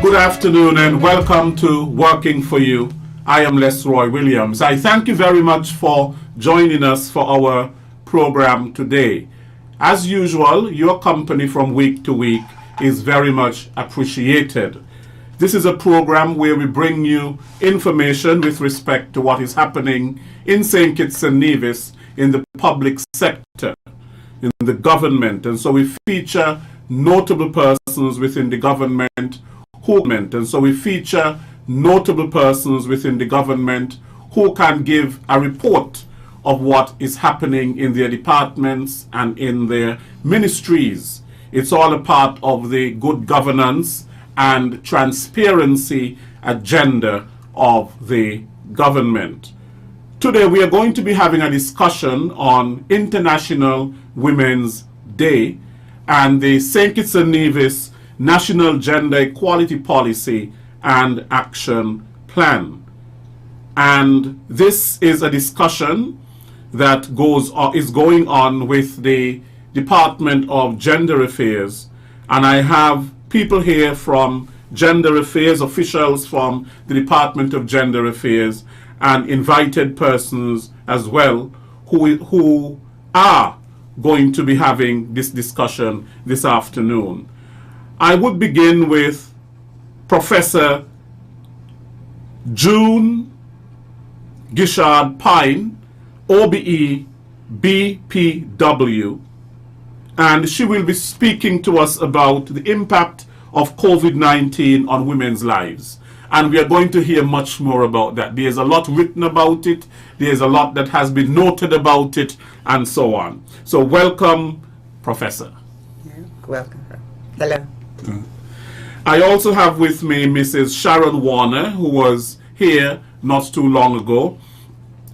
Good afternoon and welcome to Working for You. I am Les Roy Williams. I thank you very much for joining us for our program today. As usual, your company from week to week is very much appreciated. This is a program where we bring you information with respect to what is happening in St. Kitts and Nevis in the public sector, in the government. And so we feature notable persons within the government and so we feature notable persons within the government who can give a report of what is happening in their departments and in their ministries. It's all a part of the good governance and transparency agenda of the government. Today we are going to be having a discussion on International Women's Day and the St. Kitts and Nevis National Gender Equality Policy and Action Plan. And this is a discussion that is going on with the Department of Gender Affairs. And I have people here from Gender Affairs, officials from the Department of Gender Affairs, and invited persons as well who are going to be having this discussion this afternoon. I would begin with Professor June Gishard Pine, OBE, BPW, and she will be speaking to us about the impact of COVID-19 on women's lives. And we are going to hear much more about that. There's a lot written about it, there's a lot that has been noted about it, and so on. So welcome, Professor. Yeah, welcome. Hello. I also have with me Mrs. Sharon Warner, who was here not too long ago,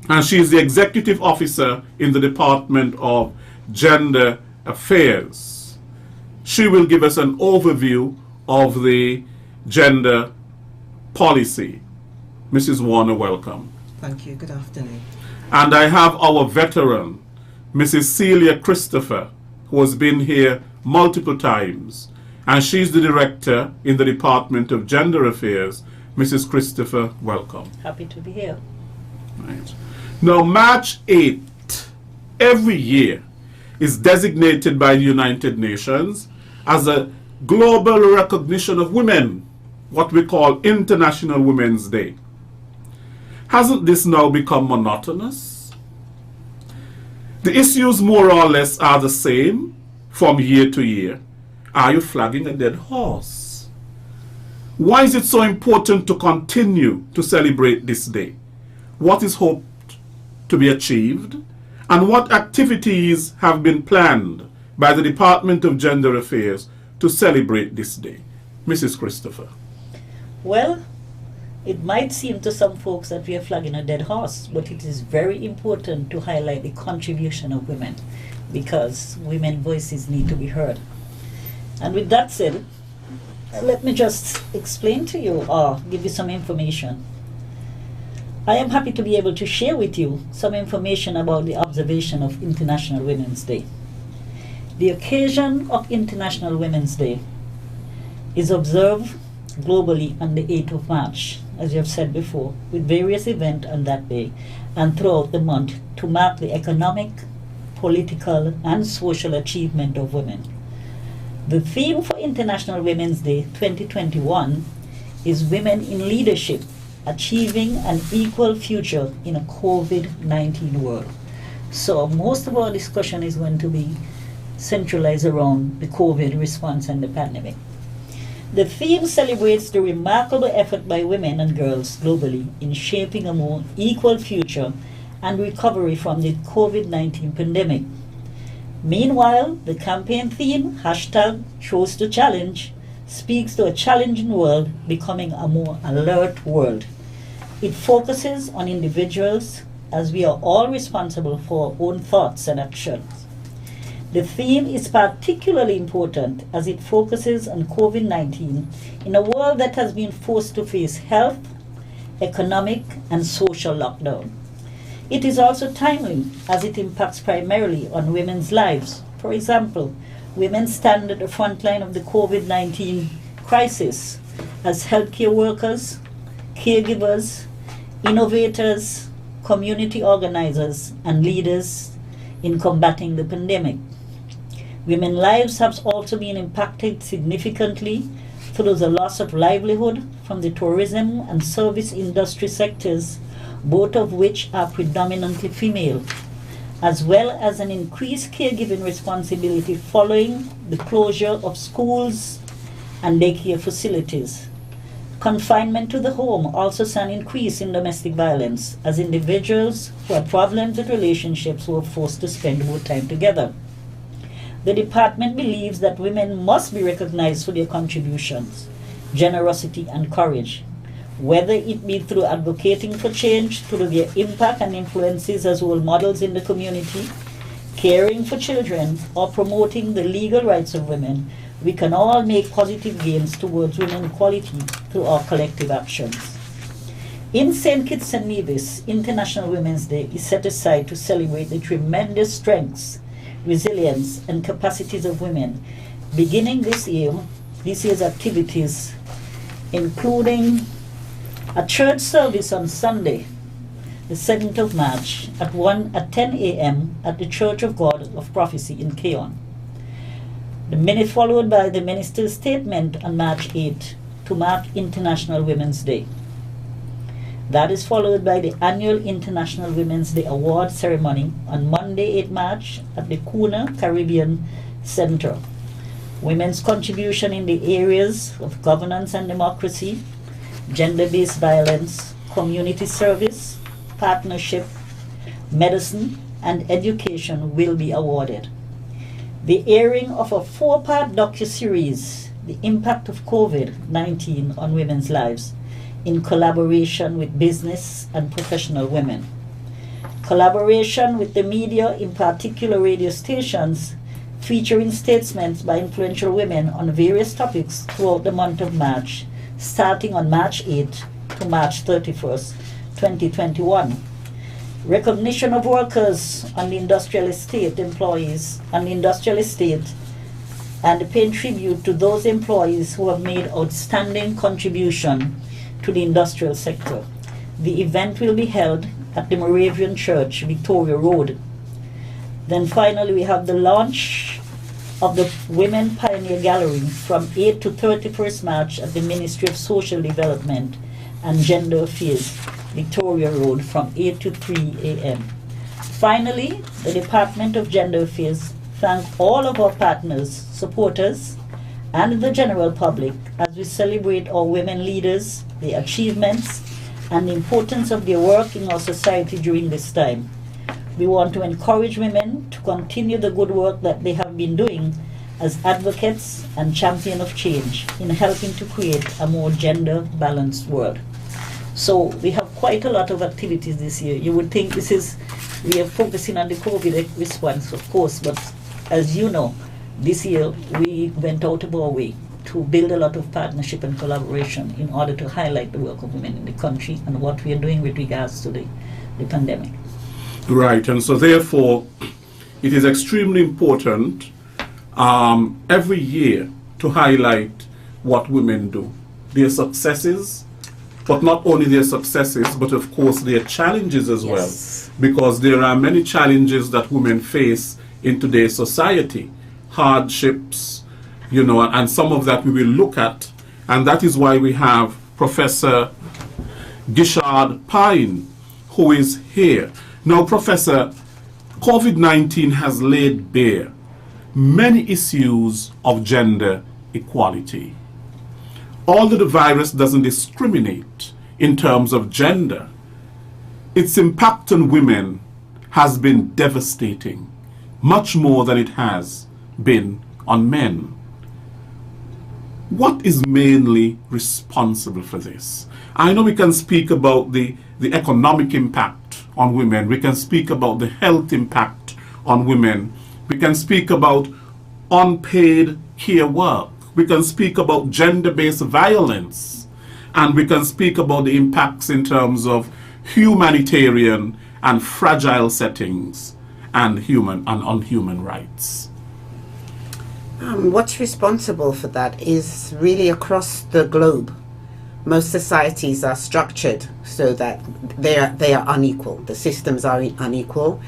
and she is the Executive Officer in the Department of Gender Affairs. She will give us an overview of the gender policy. Mrs. Warner, welcome. Thank you. Good afternoon. And I have our veteran, Mrs. Celia Christopher, who has been here multiple times, and she's the Director in the Department of Gender Affairs. Mrs. Christopher, welcome. Happy to be here. Right. Now, March 8th, every year, is designated by the United Nations as a global recognition of women, what we call International Women's Day. Hasn't this now become monotonous? The issues more or less are the same from year to year. Are you flagging a dead horse? Why is it so important to continue to celebrate this day? What is hoped to be achieved? And what activities have been planned by the Department of Gender Affairs to celebrate this day? Mrs. Christopher. Well, it might seem to some folks that we are flagging a dead horse, but it is very important to highlight the contribution of women, because women's voices need to be heard. And with that said, let me just explain to you or give you some information. I am happy to be able to share with you some information about the observation of International Women's Day. The occasion of International Women's Day is observed globally on the 8th of March, as you have said before, with various events on that day and throughout the month to mark the economic, political, and social achievement of women. The theme for International Women's Day 2021 is Women in Leadership, Achieving an Equal Future in a COVID-19 World. So most of our discussion is going to be centralized around the COVID response and the pandemic. The theme celebrates the remarkable effort by women and girls globally in shaping a more equal future and recovery from the COVID-19 pandemic. Meanwhile, the campaign theme, #ChoseToChallenge, speaks to a challenging world becoming a more alert world. It focuses on individuals, as we are all responsible for our own thoughts and actions. The theme is particularly important as it focuses on COVID-19 in a world that has been forced to face health, economic, and social lockdown. It is also timely as it impacts primarily on women's lives. For example, women stand at the front line of the COVID-19 crisis, as healthcare workers, caregivers, innovators, community organizers, and leaders in combating the pandemic. Women's lives have also been impacted significantly through the loss of livelihood from the tourism and service industry sectors, both of which are predominantly female, as well as an increased caregiving responsibility following the closure of schools and daycare facilities. Confinement to the home also saw an increase in domestic violence, as individuals who had problems with relationships were forced to spend more time together. The department believes that women must be recognized for their contributions, generosity, and courage, whether it be through advocating for change through their impact and influences as role models in the community, caring for children, or promoting the legal rights of women. We can all make positive gains towards women equality through our collective actions. In St. Kitts and Nevis, International Women's Day is set aside to celebrate the tremendous strengths, resilience, and capacities of women. Beginning this year's activities, including a church service on Sunday, the 7th of March at 10 a.m. at the Church of God of Prophecy in Keon. The minute followed by the minister's statement on March 8 to mark International Women's Day. That is followed by the annual International Women's Day Award ceremony on Monday, 8 March at the Kuna Caribbean Center. Women's contribution in the areas of governance and democracy, gender-based violence, community service, partnership, medicine, and education will be awarded. The airing of a 4-part docuseries, The Impact of COVID-19 on Women's Lives, in collaboration with business and professional women. Collaboration with the media, in particular radio stations, featuring statements by influential women on various topics throughout the month of March, starting on March 8 to March 31st, 2021. Recognition of workers on the industrial estate, employees on the industrial estate, and paying tribute to those employees who have made outstanding contribution to the industrial sector. The event will be held at the Moravian Church, Victoria Road. Then finally, we have the launch of the Women Pioneer Gallery from 8 to 31st March at the Ministry of Social Development and Gender Affairs, Victoria Road, from 8 to 3 a.m. Finally, the Department of Gender Affairs thank all of our partners, supporters, and the general public as we celebrate our women leaders, their achievements, and the importance of their work in our society during this time. We want to encourage women to continue the good work that they have been doing as advocates and champions of change in helping to create a more gender-balanced world. So we have quite a lot of activities this year. You would think we are focusing on the COVID response, of course, but as you know, this year we went out of our way to build a lot of partnership and collaboration in order to highlight the work of women in the country and what we are doing with regards to the pandemic. Right, and so therefore it is extremely important every year to highlight what women do, their successes, but not only their successes, but of course their challenges as well, because there are many challenges that women face in today's society, hardships, and some of that we will look at, and that is why we have Professor Gishard Pine, who is here. Now, Professor, COVID-19 has laid bare many issues of gender equality. Although the virus doesn't discriminate in terms of gender, its impact on women has been devastating, much more than it has been on men. What is mainly responsible for this? I know we can speak about the economic impact on women. We can speak about the health impact on women. We can speak about unpaid care work. We can speak about gender-based violence. And we can speak about the impacts in terms of humanitarian and fragile settings and on human rights. What's responsible for that is really across the globe. most societies are structured so that they are unequal. The systems are unequal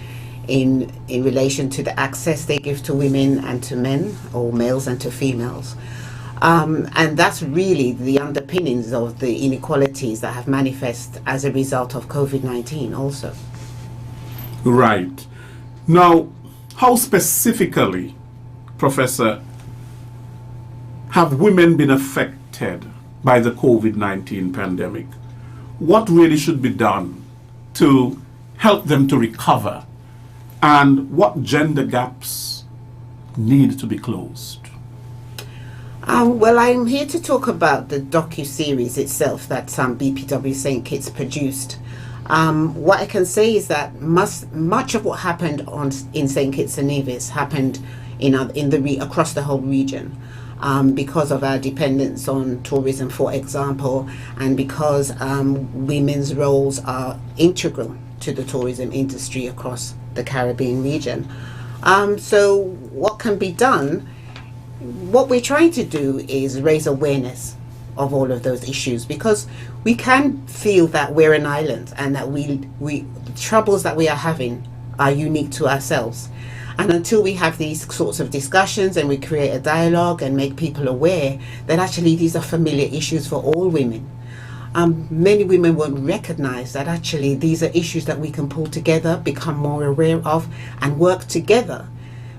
in relation to the access they give to women and to men, or males and to females. And that's really the underpinnings of the inequalities that have manifest as a result of COVID-19 also. Right. Now, how specifically, Professor, have women been affected by the COVID-19 pandemic? What really should be done to help them to recover? And what gender gaps need to be closed? Well, I'm here to talk about the docu-series itself that BPW St. Kitts produced. What I can say is that much of what happened in St. Kitts and Nevis happened across the whole region. Because of our dependence on tourism, for example, and because women's roles are integral to the tourism industry across the Caribbean region. So what can be done? What we're trying to do is raise awareness of all of those issues, because we can feel that we're an island and that the troubles that we are having are unique to ourselves. And until we have these sorts of discussions and we create a dialogue and make people aware that actually these are familiar issues for all women, many women won't recognize that actually these are issues that we can pull together, become more aware of, and work together.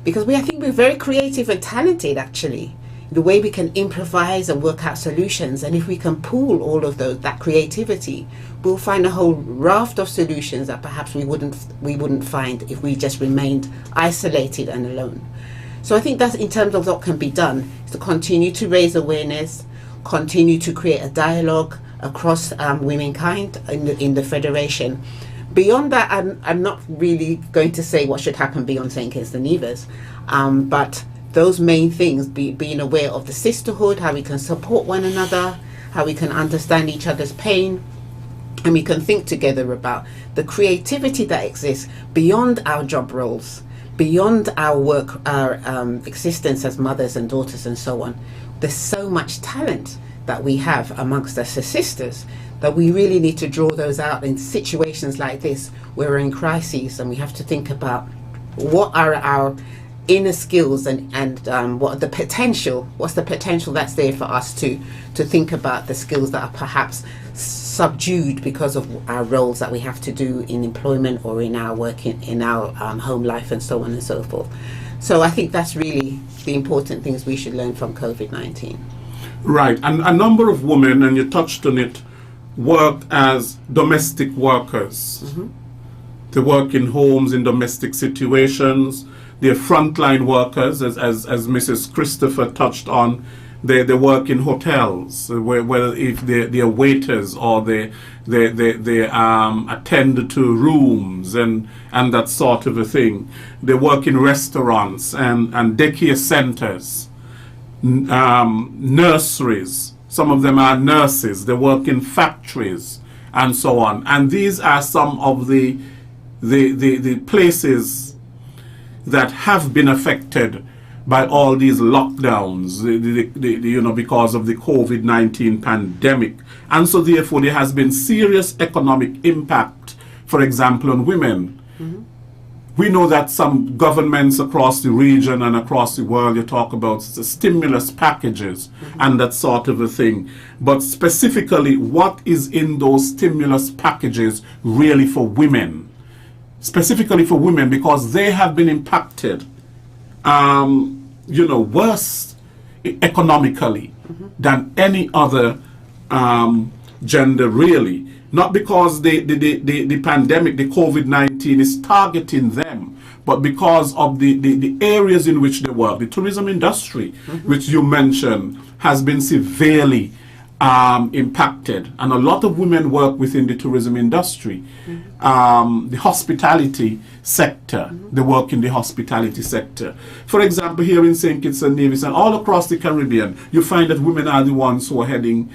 Because I think we're very creative and talented, actually, the way we can improvise and work out solutions. And if we can pool all of that creativity, we'll find a whole raft of solutions that perhaps we wouldn't find if we just remained isolated and alone. So I think that's, in terms of what can be done, is to continue to raise awareness, continue to create a dialogue across womankind in the Federation. Beyond that, I'm not really going to say what should happen beyond St. Kitts and Nevis, but those main things, being aware of the sisterhood, how we can support one another, how we can understand each other's pain, and we can think together about the creativity that exists beyond our job roles, beyond our work, our existence as mothers and daughters and so on. There's so much talent that we have amongst us as sisters that we really need to draw those out in situations like this where we're in crises, and we have to think about what are our inner skills and what's the potential that's there for us to think about the skills that are perhaps subdued because of our roles that we have to do in employment or in our work in our home life and so on and so forth. So I think that's really the important things we should learn from COVID-19. Right, and a number of women, and you touched on it, work as domestic workers. Mm-hmm. They work in homes, in domestic situations. They're frontline workers, as Mrs. Christopher touched on. They work in hotels, whether if they're waiters or they attend to rooms and that sort of a thing. They work in restaurants and daycare centers, nurseries. Some of them are nurses. They work in factories and so on. And these are some of the places that have been affected by all these lockdowns, because of the COVID-19 pandemic. And so therefore there has been serious economic impact, for example, on women. Mm-hmm. We know that some governments across the region and across the world, you talk about stimulus packages, mm-hmm. and that sort of a thing. But specifically, what is in those stimulus packages really for women? Specifically for women, because they have been impacted, worse economically, mm-hmm. than any other gender, really. Not because the pandemic, the COVID-19 is targeting them, but because of the areas in which they work. The tourism industry, mm-hmm. which you mentioned, has been severely impacted, and a lot of women work within the tourism industry. Mm-hmm. The hospitality sector, mm-hmm. they work in the hospitality sector. For example, here in St. Kitts and Nevis and all across the Caribbean, you find that women are the ones who are heading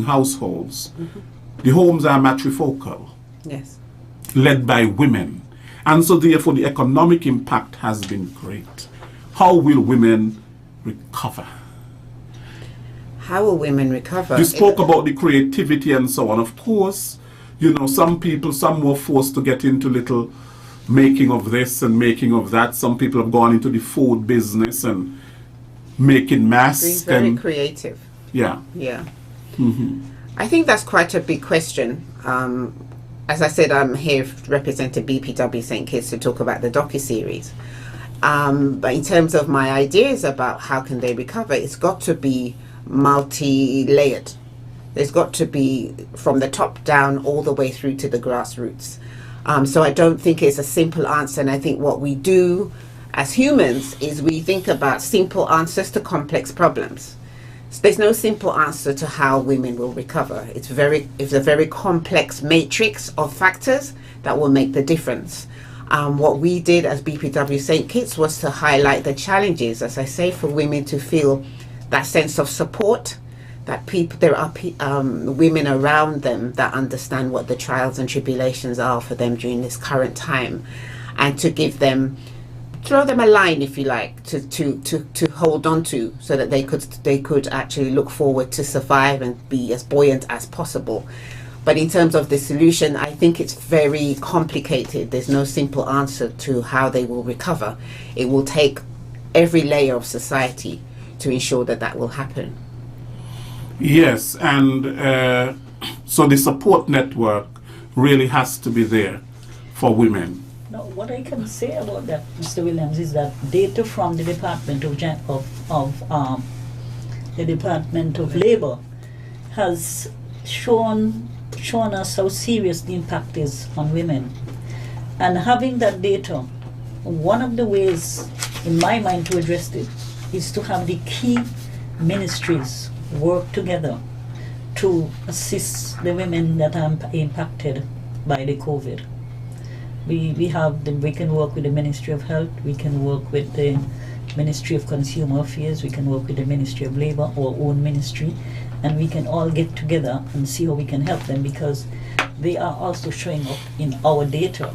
households. Mm-hmm. The homes are matrifocal, yes, led by women, and so therefore the economic impact has been great. How will women recover? How will women recover? You spoke about the creativity and so on. Of course, you know, some were forced to get into little making of this and making of that. Some people have gone into the food business and making masks. Being very and creative. yeah. Yeah. Hmm. I think that's quite a big question. As I said, I'm here representing BPW St. Kitts to talk about the docuseries. But in terms of my ideas about how can they recover, it's got to be multi-layered. There's got to be from the top down all the way through to the grassroots. So I don't think it's a simple answer, and I think what we do as humans is we think about simple answers to complex problems. So there's no simple answer to how women will recover. It's a very complex matrix of factors that will make the difference. What we did as BPW St. Kitts was to highlight the challenges, as I say, for women to feel that sense of support, that there are women around them that understand what the trials and tribulations are for them during this current time, and to throw them a line, if you like, to hold on to, so that they could actually look forward to survive and be as buoyant as possible. But in terms of the solution, I think it's very complicated. There's no simple answer to how they will recover. It will take every layer of society to ensure that will happen. Yes, and so the support network really has to be there for women. Now, what I can say about that, Mr. Williams, is that data from the Department of Labor has shown us how serious the impact is on women. And having that data, one of the ways, in my mind, to address it is to have the key ministries work together to assist the women that are impacted by the COVID. We can work with the Ministry of Health, we can work with the Ministry of Consumer Affairs, we can work with the Ministry of Labor, our own ministry, and we can all get together and see how we can help them, because they are also showing up in our data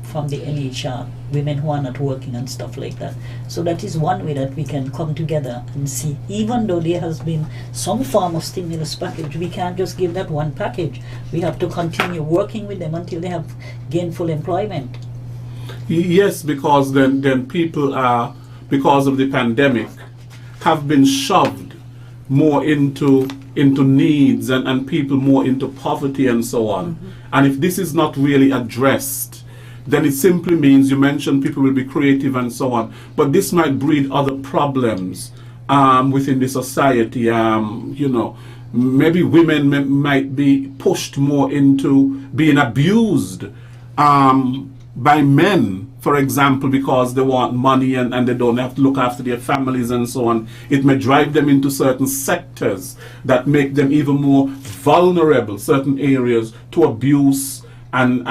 from the NHR, women who are not working and stuff like that. So that is one way that we can come together and see, even though there has been some form of stimulus package, we can't just give that one package. We have to continue working with them until they have gainful employment. Yes, because then people are, because of the pandemic, have been shoved more into needs and people more into poverty and so on. Mm-hmm. And if this is not really addressed, then it simply means, you mentioned people will be creative and so on, but this might breed other problems within the society. You know, maybe women might be pushed more into being abused by men, for example, because they want money and they don't have to look after their families and so on. It may drive them into certain sectors that make them even more vulnerable, certain areas, to abuse and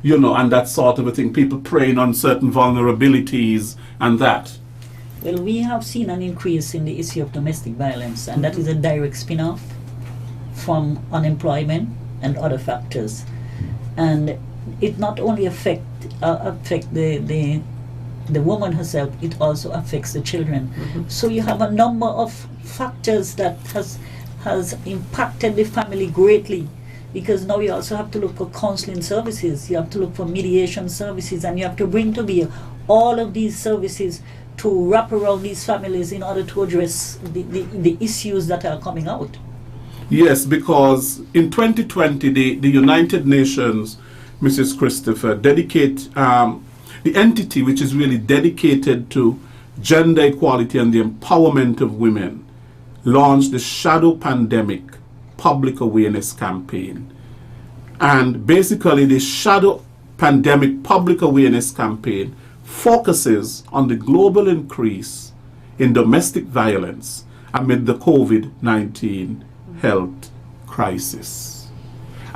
you know, and that sort of a thing. People preying on certain vulnerabilities and that. Well, we have seen an increase in the issue of domestic violence, and that is a direct spin-off from unemployment and other factors. And it not only affect the woman herself, it also affects the children. Mm-hmm. So you have a number of factors that has impacted the family greatly, because now you also have to look for counseling services, you have to look for mediation services, and you have to bring to bear all of these services to wrap around these families in order to address the issues that are coming out. Yes, because in 2020, the United Nations, Mrs. Christopher, dedicate the entity which is really dedicated to gender equality and the empowerment of women, launched the Shadow Pandemic Public Awareness Campaign. And basically the Shadow Pandemic Public Awareness Campaign focuses on the global increase in domestic violence amid the COVID-19 health crisis.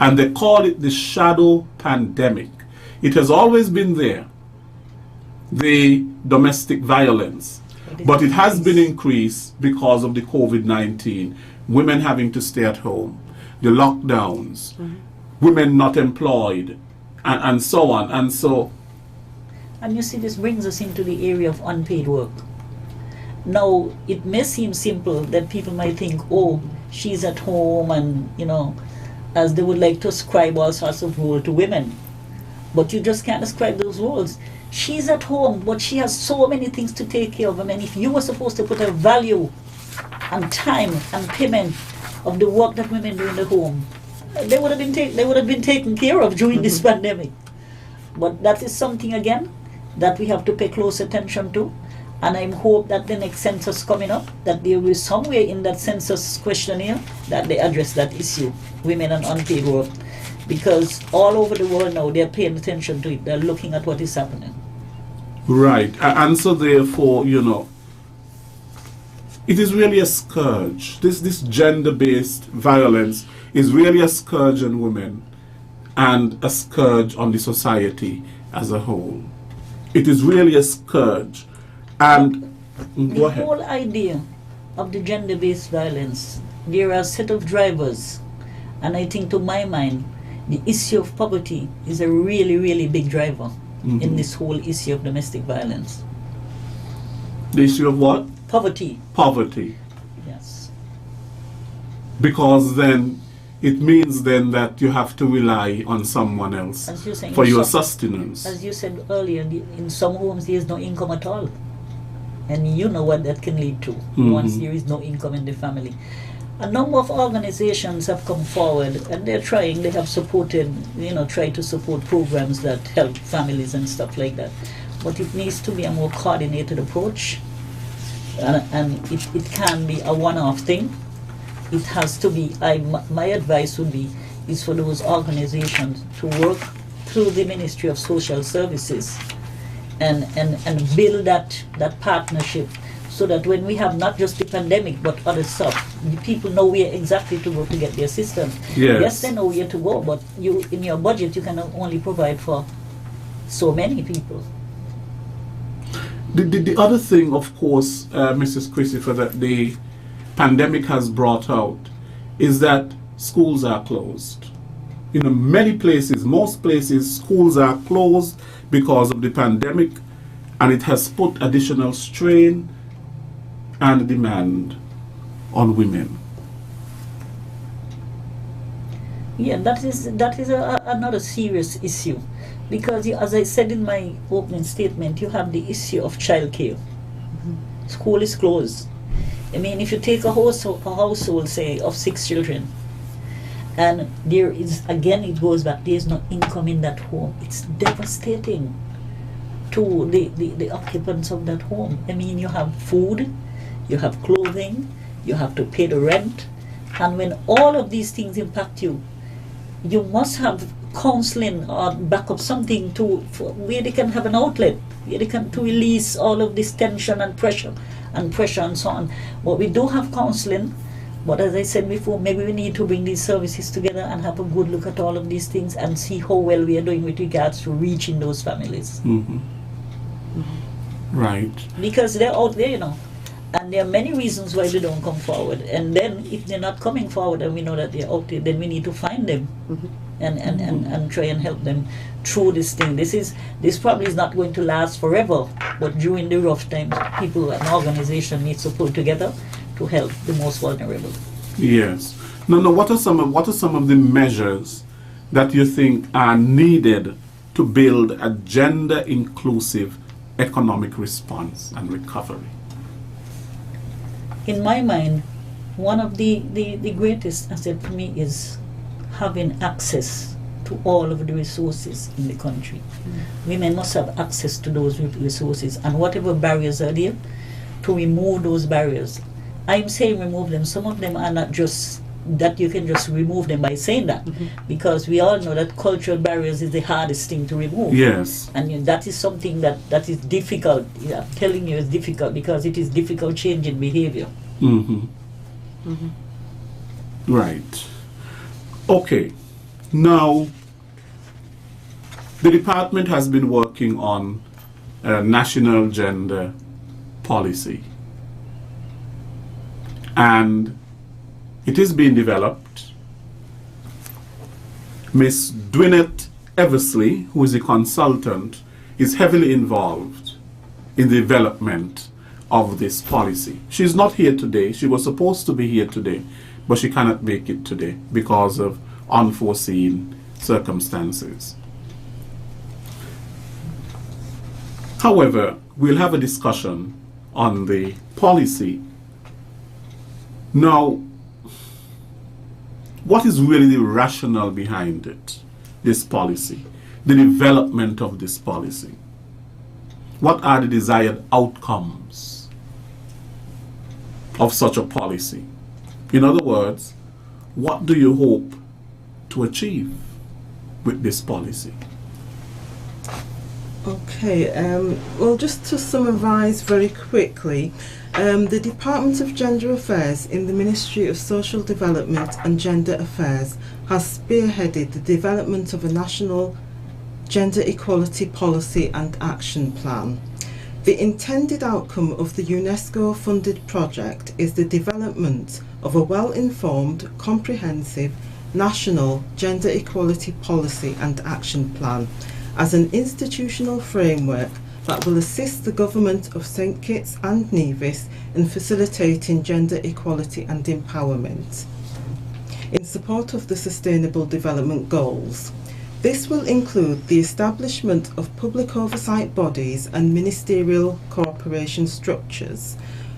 And they call it the Shadow Pandemic. It has always been there, the domestic violence, but it has been increased because of the COVID-19, women having to stay at home, the lockdowns, women not employed, and so on. And you see, this brings us into the area of unpaid work. Now, it may seem simple that people might think, oh, she's at home and, as they would like to ascribe all sorts of roles to women. But you just can't ascribe those roles. She's at home, but she has so many things to take care of. I mean, if you were supposed to put a value and time and payment of the work that women do in the home, they would have been taken care of during this pandemic. But that is something, again, that we have to pay close attention to. And I hope that the next census coming up, that there will be somewhere in that census questionnaire that they address that issue, women and unpaid work. Because all over the world now, they're paying attention to it. They're looking at what is happening. Right. And so therefore, it is really a scourge. This gender-based violence is really a scourge on women and a scourge on the society as a whole. It is really a scourge. And the whole idea of the gender-based violence, there are a set of drivers. And I think, to my mind, the issue of poverty is a really, really big driver in this whole issue of domestic violence. The issue of what? Poverty. Poverty. Yes. Because then it means then that you have to rely on someone else As you're saying, for your sustenance. As you said earlier, in some homes there is no income at all. And you know what that can lead to once there is no income in the family. A number of organizations have come forward and they have supported, try to support programs that help families and stuff like that. But it needs to be a more coordinated approach. And it can be a one-off thing. It has to be, my advice would be, is for those organizations to work through the Ministry of Social Services and build that partnership, so that when we have not just the pandemic but other stuff, the people know where exactly to go to get the assistance. Yes, they know where to go, but in your budget you can only provide for so many people. The other thing, of course, Mrs. Christopher, that the pandemic has brought out is that schools are closed. Many places, most places, schools are closed because of the pandemic, and it has put additional strain and demand on women. Yeah, that is another serious issue, because as I said in my opening statement, you have the issue of childcare. School is closed. I mean, if you take a household, say, of 6 children, and there is, again, it goes back, there is no income in that home. It's devastating to the occupants of that home. I mean, you have food, you have clothing, you have to pay the rent, and when all of these things impact you, you must have counseling or backup, something where they can have an outlet, where they can to release all of this tension and pressure and so on. But we do have counseling, but as I said before, maybe we need to bring these services together and have a good look at all of these things and see how well we are doing with regards to reaching those families. Right. Because they're out there, and there are many reasons why they don't come forward. And then if they're not coming forward and we know that they're out there, then we need to find them and try and help them through this thing. This probably is not going to last forever, but during the rough times, people and organization needs to pull together to help the most vulnerable. Yes. No. What are some of the measures that you think are needed to build a gender-inclusive economic response and recovery? In my mind, one of the greatest assets for me is having access to all of the resources in the country. Women must have access to those resources, and whatever barriers are there, to remove those barriers. I'm saying remove them. Some of them are not just that you can just remove them by saying that, because we all know that cultural barriers is the hardest thing to remove. Yes. And that is something that is difficult. I'm telling you, it's difficult because it is difficult changing behavior. Right. Okay. Now, the department has been working on a national gender policy, and it is being developed. Miss Dwinette Eversley, who is a consultant, is heavily involved in the development of this policy. She's not here today. She was supposed to be here today, but she cannot make it today because of unforeseen circumstances. However, we'll have a discussion on the policy. Now, what is really the rationale behind it, this policy, the development of this policy? What are the desired outcomes of such a policy? In other words, what do you hope to achieve with this policy? Okay, well, just to summarise very quickly, the Department of Gender Affairs in the Ministry of Social Development and Gender Affairs has spearheaded the development of a national gender equality policy and action plan. The intended outcome of the UNESCO-funded project is the development of a well-informed, comprehensive, national gender equality policy and action plan as an institutional framework that will assist the Government of St Kitts and Nevis in facilitating gender equality and empowerment in support of the Sustainable Development Goals. This will include the establishment of public oversight bodies and ministerial cooperation structures.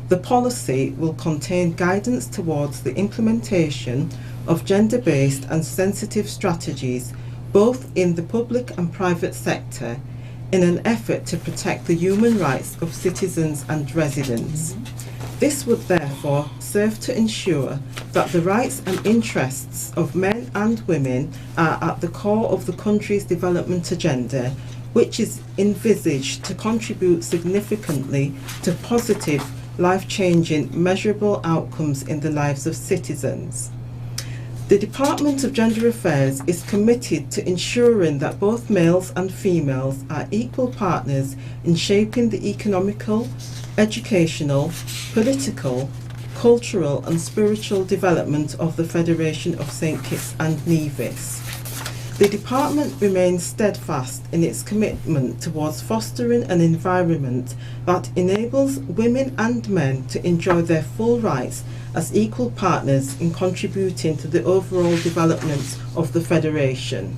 The policy will contain guidance towards the implementation of gender-based and sensitive strategies both in the public and private sector in an effort to protect the human rights of citizens and residents. This would therefore serve to ensure that the rights and interests of men and women are at the core of the country's development agenda, which is envisaged to contribute significantly to positive, life-changing, measurable outcomes in the lives of citizens. The Department of Gender Affairs is committed to ensuring that both males and females are equal partners in shaping the economical, educational, political, cultural and spiritual development of the Federation of St Kitts and Nevis. The Department remains steadfast in its commitment towards fostering an environment that enables women and men to enjoy their full rights as equal partners in contributing to the overall development of the Federation.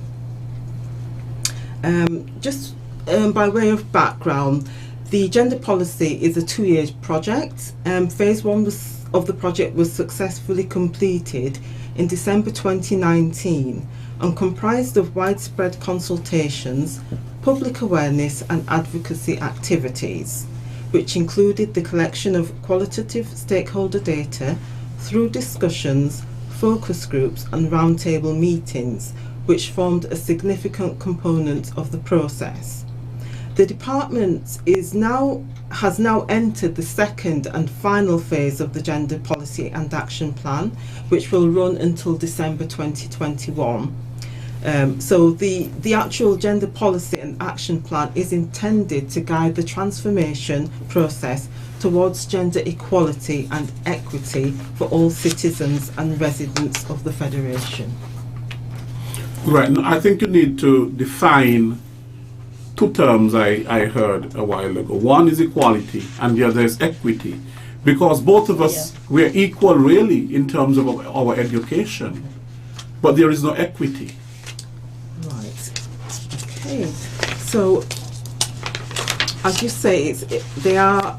By way of background, the gender policy is a 2-year project. Phase 1 of the project was successfully completed in December 2019 and comprised of widespread consultations, public awareness and advocacy activities, which included the collection of qualitative stakeholder data through discussions, focus groups and roundtable meetings, which formed a significant component of the process. The department has now entered the second and final phase of the Gender Policy and Action Plan, which will run until December 2021. So the actual Gender Policy and Action Plan is intended to guide the transformation process towards gender equality and equity for all citizens and residents of the Federation. Right, I think you need to define two terms I heard a while ago. One is equality and the other is equity, because both of us, we're equal really in terms of our education, but there is no equity. Right. Okay. So, as you say, they are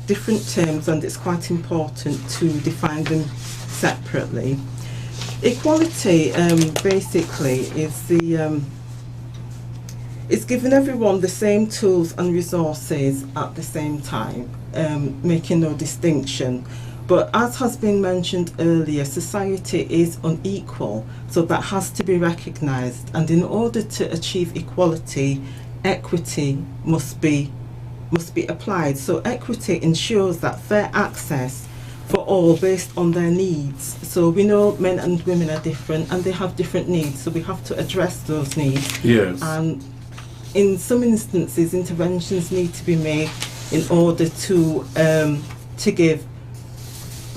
different terms, and it's quite important to define them separately. Equality basically is it's giving everyone the same tools and resources at the same time, making no distinction. But as has been mentioned earlier, society is unequal, so that has to be recognised. And in order to achieve equality, equity must be applied. So equity ensures that fair access for all based on their needs. So we know men and women are different and they have different needs, so we have to address those needs. Yes. And in some instances, interventions need to be made in order to give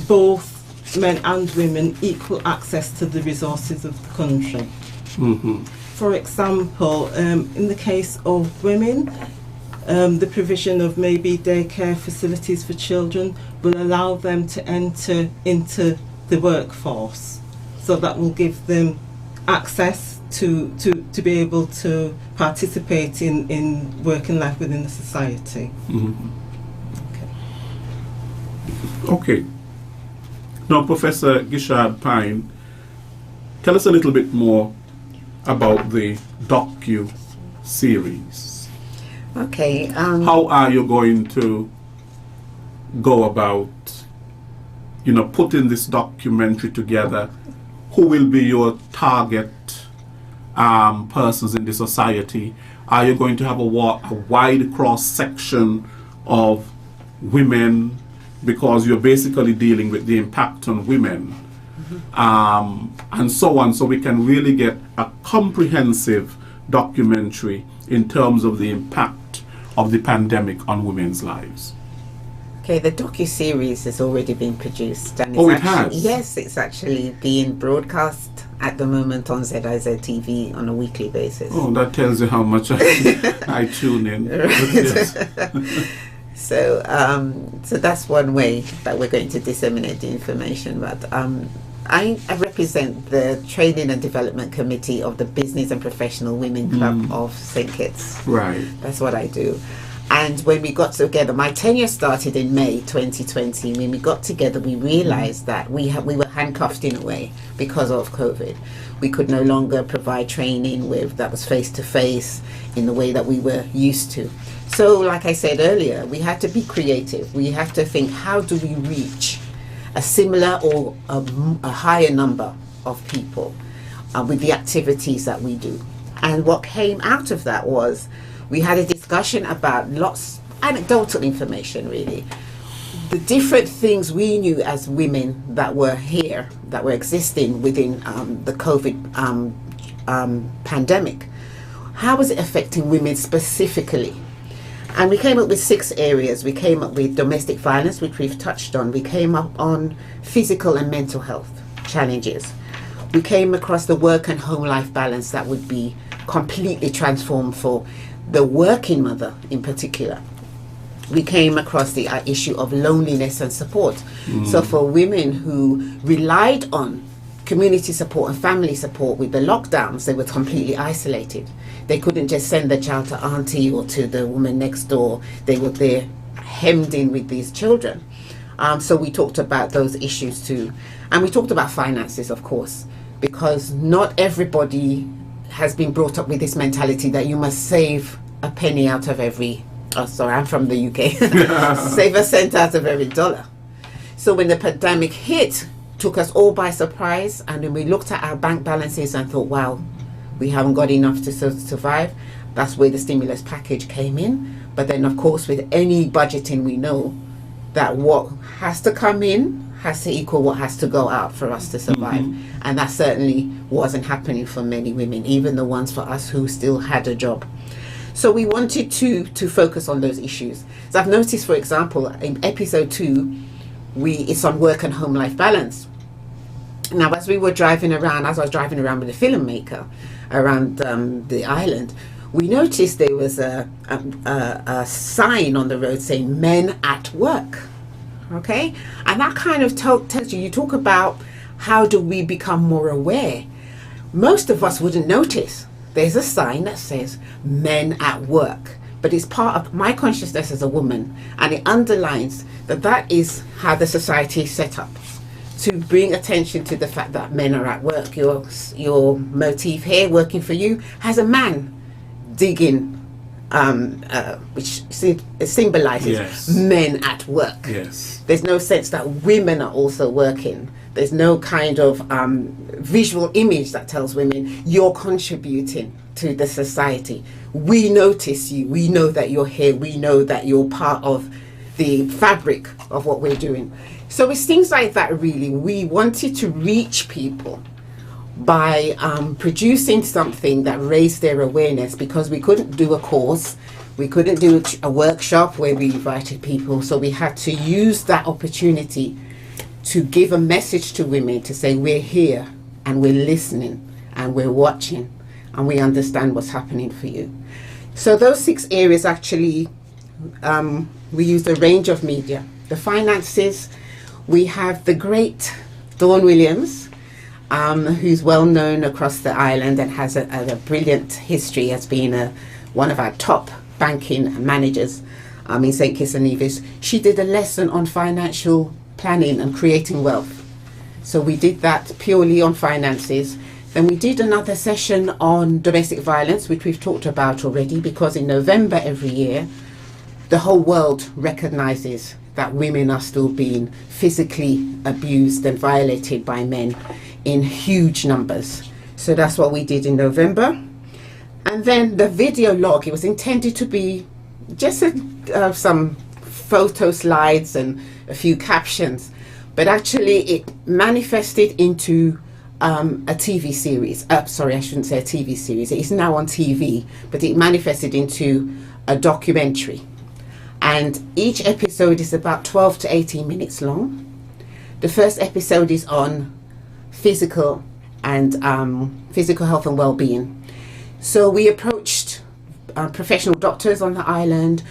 both men and women equal access to the resources of the country. Mm-hmm. For example, in the case of women, The provision of maybe daycare facilities for children will allow them to enter into the workforce. So that will give them access to be able to participate in working life within the society. Mhm. Okay. Now, Professor Gishard Pine, tell us a little bit more about the docu-series. Okay. How are you going to go about, putting this documentary together? Who will be your target persons in the society? Are you going to have a wide cross-section of women, because you're basically dealing with the impact on women, and so on, so we can really get a comprehensive documentary in terms of the impact of the pandemic on women's lives? Okay, the docu-series has already been produced. And Oh, it's it has? Yes, it's actually being broadcast at the moment on ZIZ TV on a weekly basis. Oh, that tells you how much I tune in. But yes. So that's one way that we're going to disseminate the information. But I represent the Training and Development Committee of the Business and Professional Women Club of St. Kitts. Right. That's what I do. And when we got together, my tenure started in May 2020. When we got together, we realized that we were handcuffed in a way because of COVID. We could no longer provide training that was face-to-face in the way that we were used to. So, like I said earlier, we had to be creative. We have to think, how do we reach a similar or a higher number of people with the activities that we do? And what came out of that was we had a discussion about lots anecdotal information, really. The different things we knew as women that were here, that were existing within the COVID pandemic. How was it affecting women specifically? And we came up with 6 areas. We came up with domestic violence, which we've touched on. We came up on physical and mental health challenges. We came across the work and home life balance that would be completely transformed for the working mother in particular. We came across the issue of loneliness and support. So for women who relied on community support and family support with the lockdowns, they were completely isolated. They couldn't just send the child to auntie or to the woman next door. They were there hemmed in with these children. So we talked about those issues too. And we talked about finances, of course, because not everybody has been brought up with this mentality that you must save a penny out of every, I'm from the UK, save a cent out of every dollar. So when the pandemic hit, took us all by surprise, and then we looked at our bank balances and thought, wow, we haven't got enough to survive. That's where the stimulus package came in. But then, of course, with any budgeting, we know that what has to come in has to equal what has to go out for us to survive. And that certainly wasn't happening for many women, even the ones for us who still had a job. So we wanted to focus on those issues. So I've noticed, for example, in episode 2, it's on work and home life balance. Now, as I was driving around with a filmmaker around the island, we noticed there was a sign on the road saying "Men at Work." Okay, and that kind of tells you talk about how do we become more aware. Most of us wouldn't notice. There's a sign that says "Men at Work," but it's part of my consciousness as a woman, and it underlines that is how the society is set up, to bring attention to the fact that men are at work. Your motif here, working for you, has a man digging, which symbolizes men at work. Yes. There's no sense that women are also working. There's no kind of visual image that tells women you're contributing to the society. We notice you. We know that you're here. We know that you're part of the fabric of what we're doing. So it's things like that, really. We wanted to reach people by producing something that raised their awareness, because we couldn't do a course, we couldn't do a workshop where we invited people, so we had to use that opportunity to give a message to women to say we're here and we're listening and we're watching and we understand what's happening for you. So those 6 areas actually, we used a range of media. The finances, we have the great Dawn Williams, who's well known across the island and has a brilliant history as being one of our top banking managers in St. Kitts and Nevis. She did a lesson on financial planning and creating wealth. So we did that purely on finances. Then we did another session on domestic violence, which we've talked about already, because in November every year, the whole world recognises that women are still being physically abused and violated by men in huge numbers. So that's what we did in November. And then the video log, it was intended to be just some photo slides and a few captions, but actually it manifested into a TV series. Sorry, I shouldn't say a TV series. It is now on TV, but it manifested into a documentary. And each episode is about 12 to 18 minutes long. The first episode is on physical health and well-being. So we approached professional doctors on the island.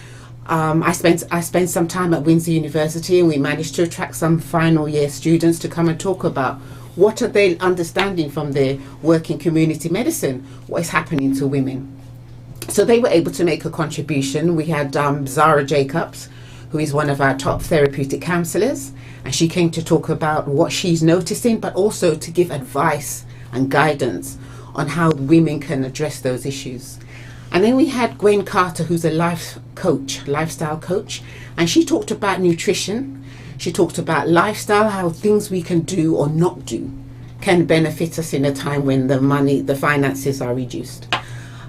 I spent some time at Windsor University, and we managed to attract some final year students to come and talk about what are they understanding from their work in community medicine, what is happening to women. So they were able to make a contribution. We had Zara Jacobs, who is one of our top therapeutic counsellors, and she came to talk about what she's noticing, but also to give advice and guidance on how women can address those issues. And then we had Gwen Carter, who's a lifestyle coach, and she talked about nutrition. She talked about lifestyle, how things we can do or not do can benefit us in a time when the finances are reduced.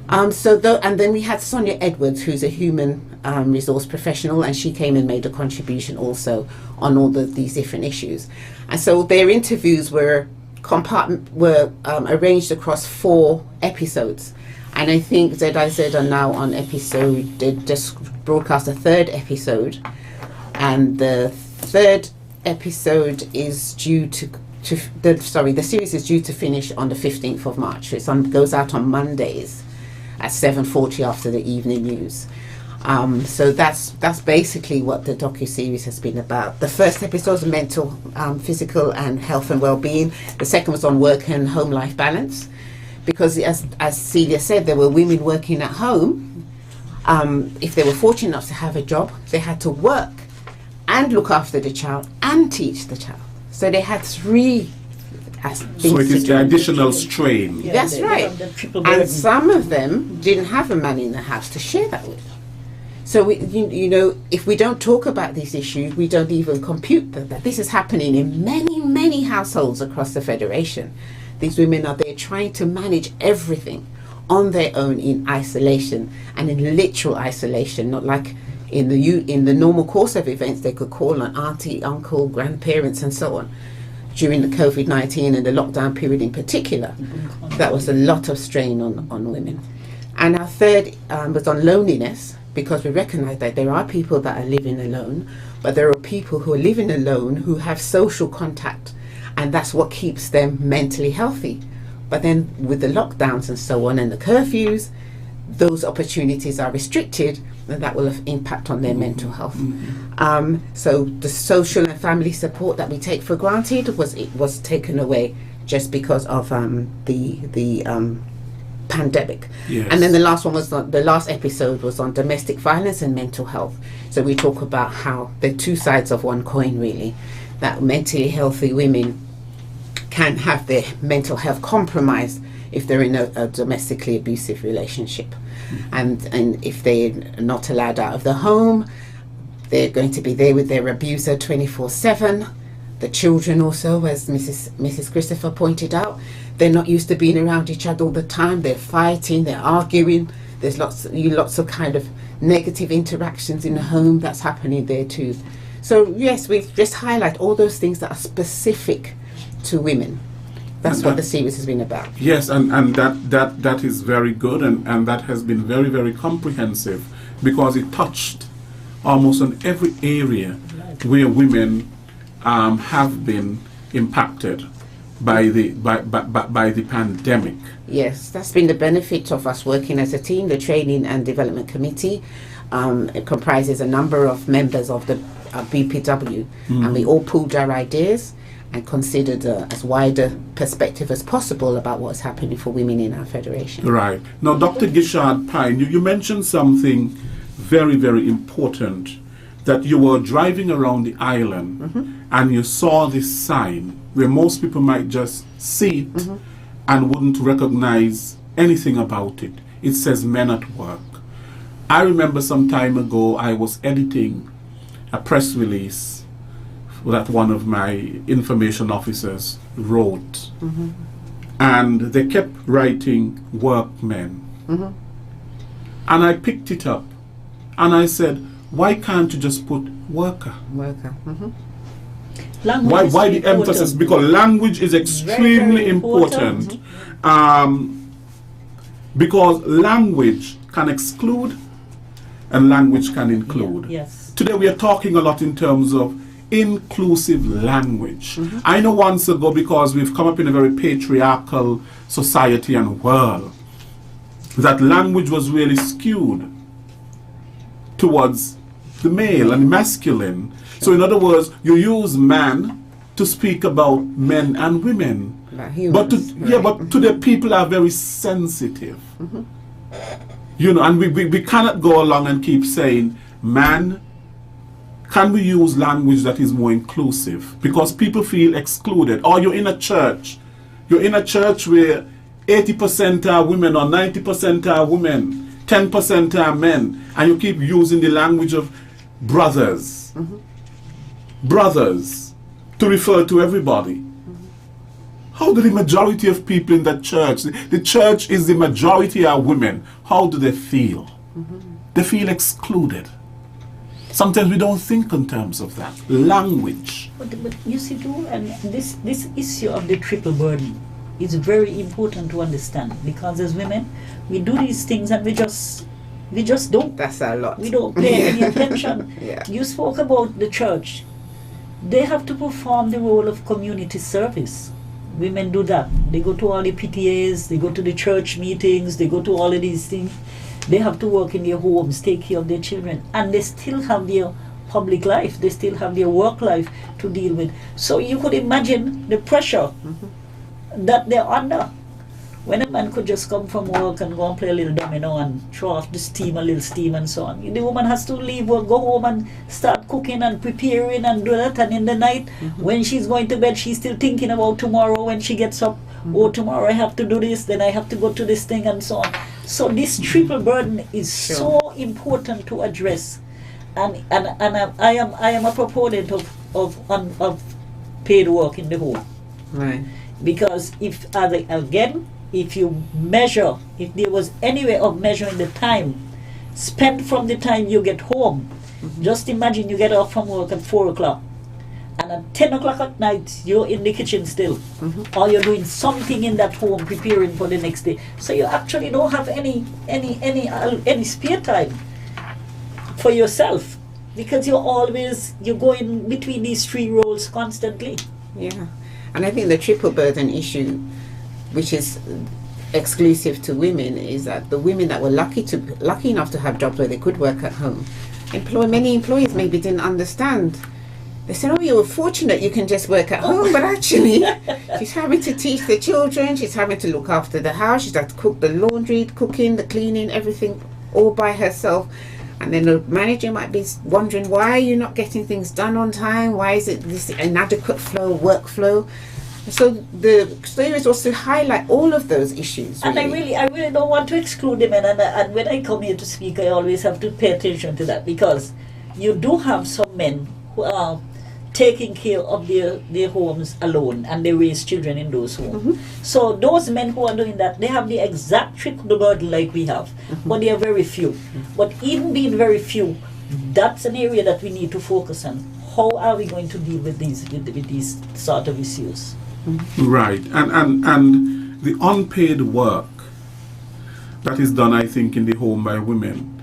And then we had Sonia Edwards, who's a human resource professional, and she came and made a contribution also on all these different issues. And so their interviews were arranged across 4 episodes. And I think ZIZ are now on they just broadcast a 3rd episode, and the 3rd episode is due the series is due to finish on the 15th of March. It goes out on Mondays at 7:40 after the evening news. So that's basically what the docu-series has been about. The first episode was mental, physical and health and well-being. The second was on work and home life balance, because as Celia said, there were women working at home. If they were fortunate enough to have a job, they had to work and look after the child and teach the child. So they had 3 things. So it is the additional strain. Yeah, That's right. And some of them didn't have a man in the house to share that with. So if we don't talk about these issues, we don't even compute that this is happening in many, many households across the Federation. These women are there trying to manage everything on their own in isolation, and in literal isolation, not like in the normal course of events they could call on auntie, uncle, grandparents and so on. During the COVID-19 and the lockdown period in particular, that was a lot of strain on women. And our 3rd was on loneliness, because we recognize that there are people that are living alone, but there are people who are living alone who have social contact, and that's what keeps them mentally healthy. But then with the lockdowns and so on and the curfews, those opportunities are restricted, and that will have impact on their mental health. So the social and family support that we take for granted was taken away just because of the pandemic. Yes. And then the last episode was on domestic violence and mental health. So we talk about how they're 2 sides of one coin, really, that mentally healthy women can have their mental health compromised if they're in a domestically abusive relationship. And if they're not allowed out of the home, they're going to be there with their abuser 24/7. The children also, as Mrs. Christopher pointed out, they're not used to being around each other all the time. They're fighting, they're arguing. There's lots of kind of negative interactions in the home that's happening there too. So yes, we just highlight all those things that are specific to women. That's what the series has been about. Yes, and that is very good, and that has been very, very comprehensive, because it touched almost on every area where women have been impacted by the pandemic. Yes, that's been the benefit of us working as a team. The Training and Development Committee, it comprises a number of members of the BPW, and we all pooled our ideas and considered as wide a perspective as possible about what's happening for women in our federation. Right. Now, Dr. Gishard Pine, you mentioned something very, very important, that you were driving around the island and you saw this sign where most people might just see it and wouldn't recognize anything about it. It says Men at Work. I remember some time ago I was editing a press release that one of my information officers wrote, and they kept writing workmen. And I picked it up and I said, why can't you just put worker? Worker. Language Why is the emphasis? important. Because language is extremely Very important. Because language can exclude and language can include. Yes. Today we are talking a lot in terms of inclusive language. I know once ago, because we've come up in a very patriarchal society and world, that language was really skewed towards the male and masculine. So in other words, you use man to speak about men and women. But But today people are very sensitive. You know, and we cannot go along and keep saying, man, can we use language that is more inclusive? Because people feel excluded. Or you're in a church where 80% are women or 90% are women, 10% are men, and you keep using the language of brothers, brothers, to refer to everybody. How do the majority of people in that church, the church is the majority are women, how do they feel? They feel excluded. Sometimes we don't think in terms of that. Language. But you see too, and this issue of the triple burden is very important to understand, because as women, we do these things and we just don't. That's a lot. We don't pay any attention. Yeah. You spoke about the church. They have to perform the role of community service. Women do that. They go to all the PTAs, they go to the church meetings, they go to all of these things. They have to work in their homes, take care of their children, and they still have their public life, they still have their work life to deal with. So you could imagine the pressure that they're under. When a man could just come from work and go and play a little domino and throw off a little steam and so on. The woman has to leave work, go home and start cooking and preparing and do that. And in the night, when she's going to bed, she's still thinking about tomorrow when she gets up. Oh, tomorrow I have to do this, then I have to go to this thing and so on. So this triple burden is so important to address. And I am a proponent of paid work in the home. Right. Because if you measure, if there was any way of measuring the time spent from the time you get home, just imagine you get off from work at 4 o'clock and at 10 o'clock at night you're in the kitchen still, or you're doing something in that home preparing for the next day. So you actually don't have any spare time for yourself, because you're going between these three roles constantly. Yeah. And I think the triple burden issue, which is exclusive to women, is that the women that were lucky enough to have jobs where they could work at home, many employees maybe didn't understand. They said, oh, you were fortunate you can just work at home, but actually she's having to teach the children, she's having to look after the house, she's had to cook the laundry, cooking, the cleaning, everything all by herself. And then the manager might be wondering, why are you not getting things done on time? Why is it this inadequate workflow? So the series was to highlight all of those issues. Really. And I really don't want to exclude them. And when I come here to speak, I always have to pay attention to that, because you do have some men who are taking care of their homes alone, and they raise children in those homes. So those men who are doing that, they have the exact triple burden like we have, but they are very few. But even being very few, that's an area that we need to focus on. How are we going to deal with these sort of issues? Right, and the unpaid work that is done, I think, in the home by women,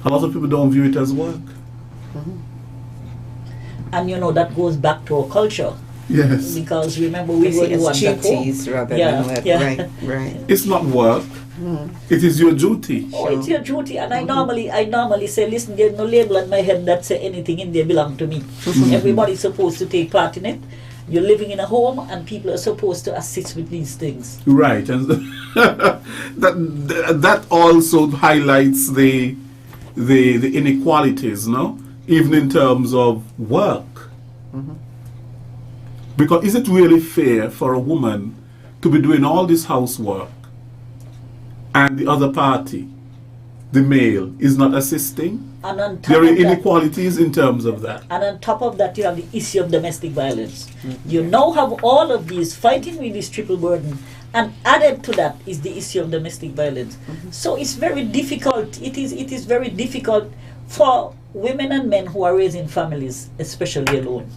a lot of people don't view it as work. And that goes back to our culture. Yes. Because remember, we See were it the as ones at home. duties rather Yeah, than work. yeah. Right, right. It's not work. It is your duty. Oh, it's your duty, and I normally say, listen, there's no label on my head that say anything in there belong to me. Everybody's supposed to take part in it. You're living in a home, and people are supposed to assist with these things. Right, and that also highlights the inequalities, no? Even in terms of work. Because is it really fair for a woman to be doing all this housework and the other party, the male, is not assisting? And on top There are of that, inequalities in terms of that. and on top of that, you have the issue of domestic violence. You now have all of these fighting with this triple burden, and added to that is the issue of domestic violence. So it's very difficult. It is very difficult for women and men who are raising families, especially alone.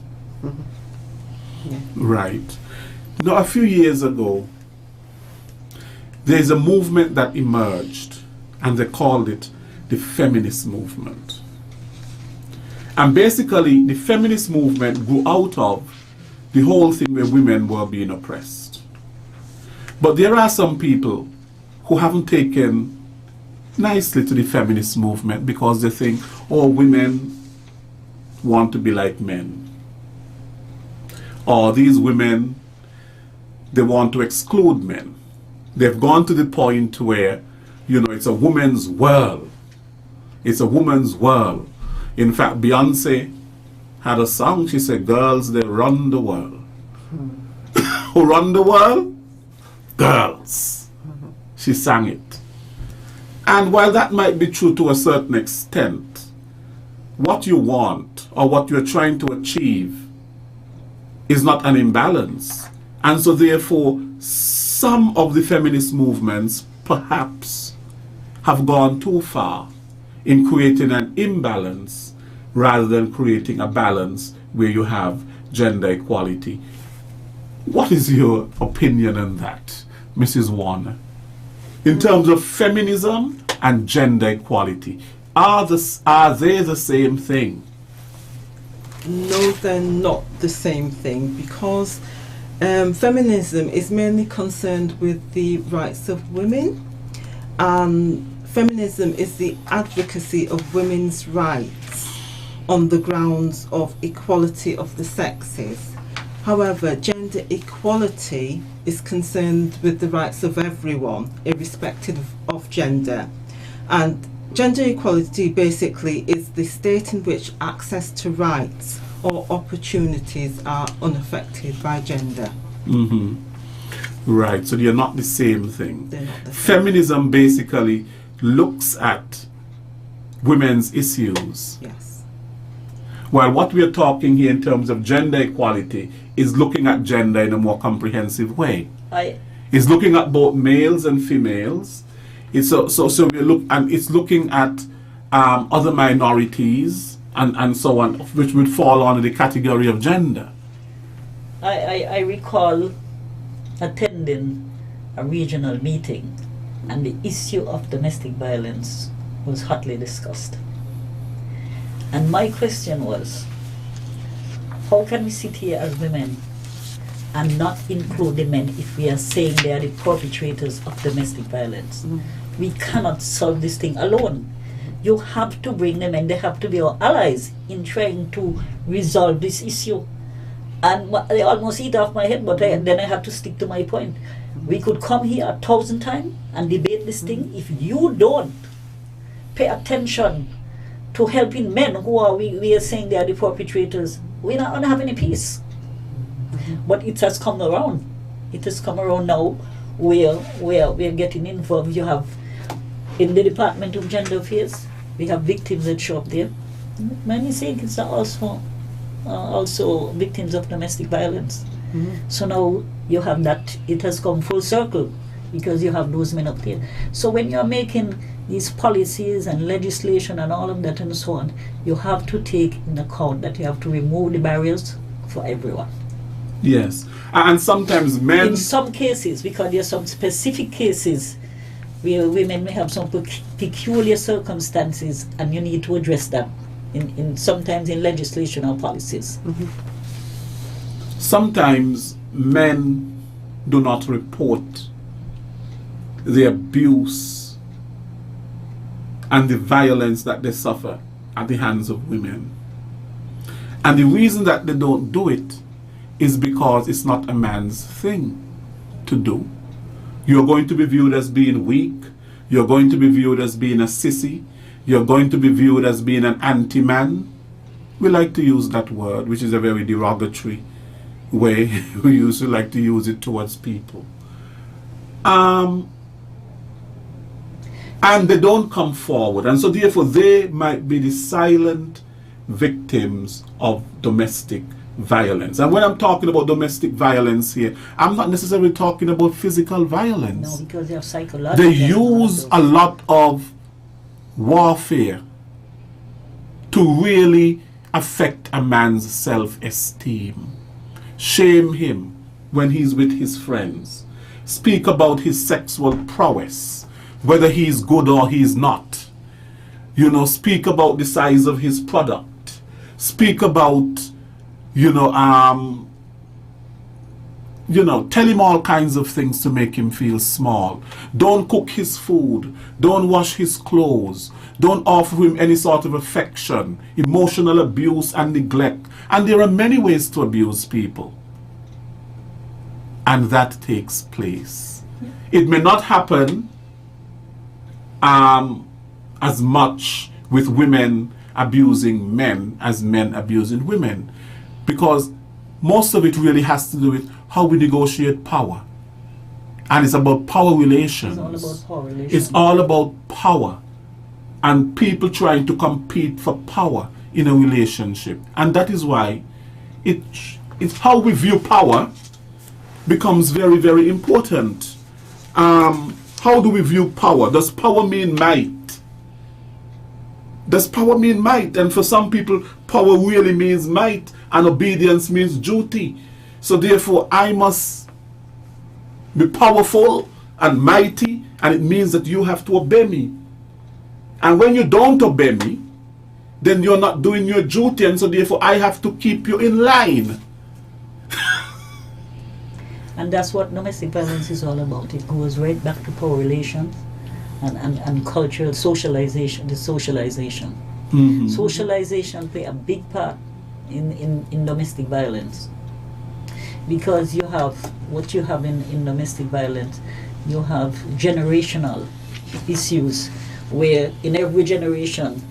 Right. Now, a few years ago, there's a movement that emerged, and they called it the feminist movement. And basically, the feminist movement grew out of the whole thing where women were being oppressed. But there are some people who haven't taken nicely to the feminist movement because they think, oh, women want to be like men. Or these women, they want to exclude men. They've gone to the point where, it's a woman's world. It's a woman's world. In fact, Beyonce had a song, she said, girls, they run the world. Who run the world? Girls. She sang it. And while that might be true to a certain extent, what you want or what you're trying to achieve is not an imbalance. And so therefore, some of the feminist movements perhaps have gone too far in creating an imbalance rather than creating a balance where you have gender equality. What is your opinion on that, Mrs. Warner? In terms of feminism and gender equality, are they the same thing? No, they're not the same thing, because feminism is mainly concerned with the rights of women. Feminism is the advocacy of women's rights on the grounds of equality of the sexes. However, gender equality is concerned with the rights of everyone, irrespective of gender. And gender equality basically is the state in which access to rights or opportunities are unaffected by gender. Right, so they're not the same thing. They're not the same. Feminism basically looks at women's issues, Yes. while what we're talking here in terms of gender equality is looking at gender in a more comprehensive way. It's looking at both males and females. It's so it's looking at other minorities and so on, which would fall under the category of gender. I recall attending a regional meeting, and the issue of domestic violence was hotly discussed. And my question was, how can we sit here as women and not include the men if we are saying they are the perpetrators of domestic violence? We cannot solve this thing alone. You have to bring them in. They have to be our allies in trying to resolve this issue. And they almost eat off my head, but then I have to stick to my point. We could come here 1,000 times and debate this thing. If you don't pay attention to helping men who are we are saying they are the perpetrators, we're not going to have any peace. But it has come around. It has come around now where we're getting involved. You have in the Department of Gender Affairs, we have victims that show up there. Many say kids are also victims of domestic violence. So now you have that, it has come full circle because you have those men up there. So when you're making these policies and legislation and all of that and so on, you have to take in account that you have to remove the barriers for everyone. Yes, and sometimes men... In some cases, because there are some specific cases where women may have some peculiar circumstances, and you need to address that in sometimes in legislation or policies. sometimes men do not report the abuse and the violence that they suffer at the hands of women. And the reason that they don't do it is because it's not a man's thing to do. You're going to be viewed as being weak. You're going to be viewed as being a sissy. You're going to be viewed as being an anti-man. We like to use that word, which is a very derogatory way. We used to like to use it towards people. And they don't come forward. And so therefore they might be the silent victims of domestic violence. And when I'm talking about domestic violence here, I'm not necessarily talking about physical violence. No, because they have psychological. They use a lot of warfare to really affect a man's self-esteem. Shame him when he's with his friends. Speak about his sexual prowess, whether he's good or he's not. You know, speak about the size of his product. Speak about, tell him all kinds of things to make him feel small. Don't cook his food. Don't wash his clothes. Don't offer him any sort of affection, emotional abuse and neglect. And there are many ways to abuse people. And that takes place. It may not happen as much with women abusing men as men abusing women, because most of it really has to do with how we negotiate power. And it's about power relations. It's all about power relations. It's all about power and people trying to compete for power in a relationship. And that is why it's how we view power becomes very, very important. How do we view power? Does power mean might? Does power mean might? And for some people, power really means might, and obedience means duty. So therefore, I must be powerful and mighty, and it means that you have to obey me. And when you don't obey me, then you're not doing your duty, and so therefore I have to keep you in line. And that's what domestic violence is all about. It goes right back to power relations and cultural socialization, the socialization. Mm-hmm. Socialization play a big part in domestic violence. Because you have, what you have in domestic violence, you have generational issues where in every generation,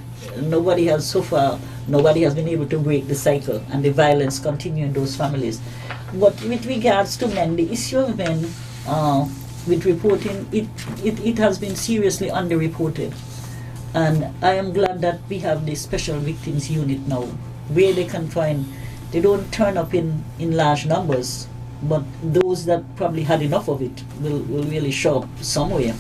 nobody has been able to break the cycle, and the violence continue in those families. But with regards to men, the issue of men, with reporting, it has been seriously underreported. And I am glad that we have this special victims unit now, where they can find, they don't turn up in large numbers, but those that probably had enough of it will really show up somewhere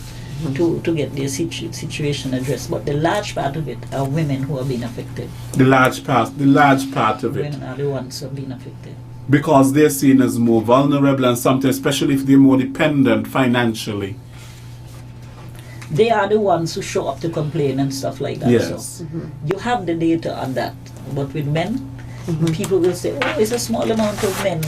to get their situation addressed. But the large part of it are women who have been affected. The large part of it. Women are the ones who have been affected. Because they're seen as more vulnerable, and sometimes, especially if they're more dependent financially. They are the ones who show up to complain and stuff like that. Yes. So you have the data on that. But with men, people will say, oh, it's a small amount of men.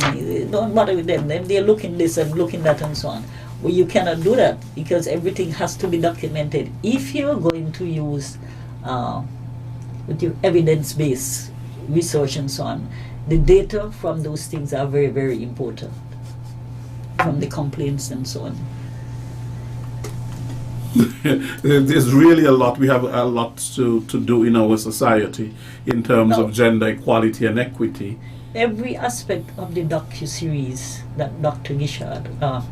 Don't bother with them. They're looking this and looking that and so on. Well, you cannot do that because everything has to be documented. If you're going to use with your evidence-based research and so on, the data from those things are very, very important, from the complaints and so on. There's really a lot. We have a lot to do in our society in terms of gender equality and equity. Every aspect of the docu-series that Dr. Gishard,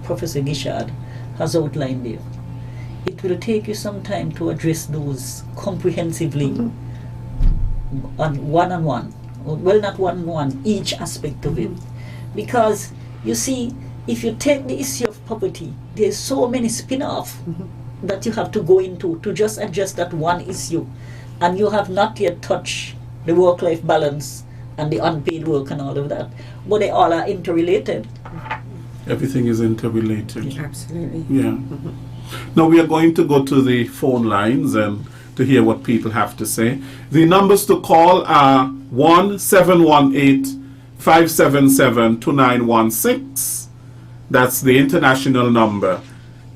Professor Gishard, has outlined there, it will take you some time to address those comprehensively on one-on-one. Well, not one-on-one, each aspect of it. Because, you see, if you take the issue of poverty, there's so many spin-offs that you have to go into to just address that one issue. And you have not yet touched the work-life balance and the unpaid work and all of that. But they all are interrelated. Everything is interrelated. Yeah, absolutely. Yeah. Now we are going to go to the phone lines and to hear what people have to say. The numbers to call are 1-718-5 577-2916. That's the international number.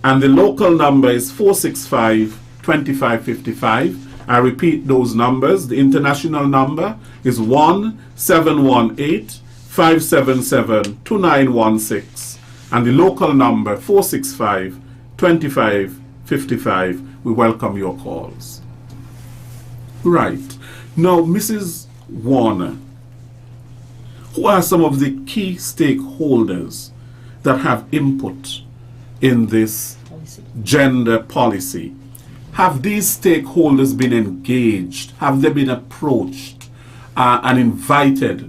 And the local number is 465-2555. I repeat those numbers. The international number is 1-718-577-2916. And the local number 465-2555. We welcome your calls. Right. Now, Mrs. Warner, who are some of the key stakeholders that have input in this gender policy? Have these stakeholders been engaged? Have they been approached and invited?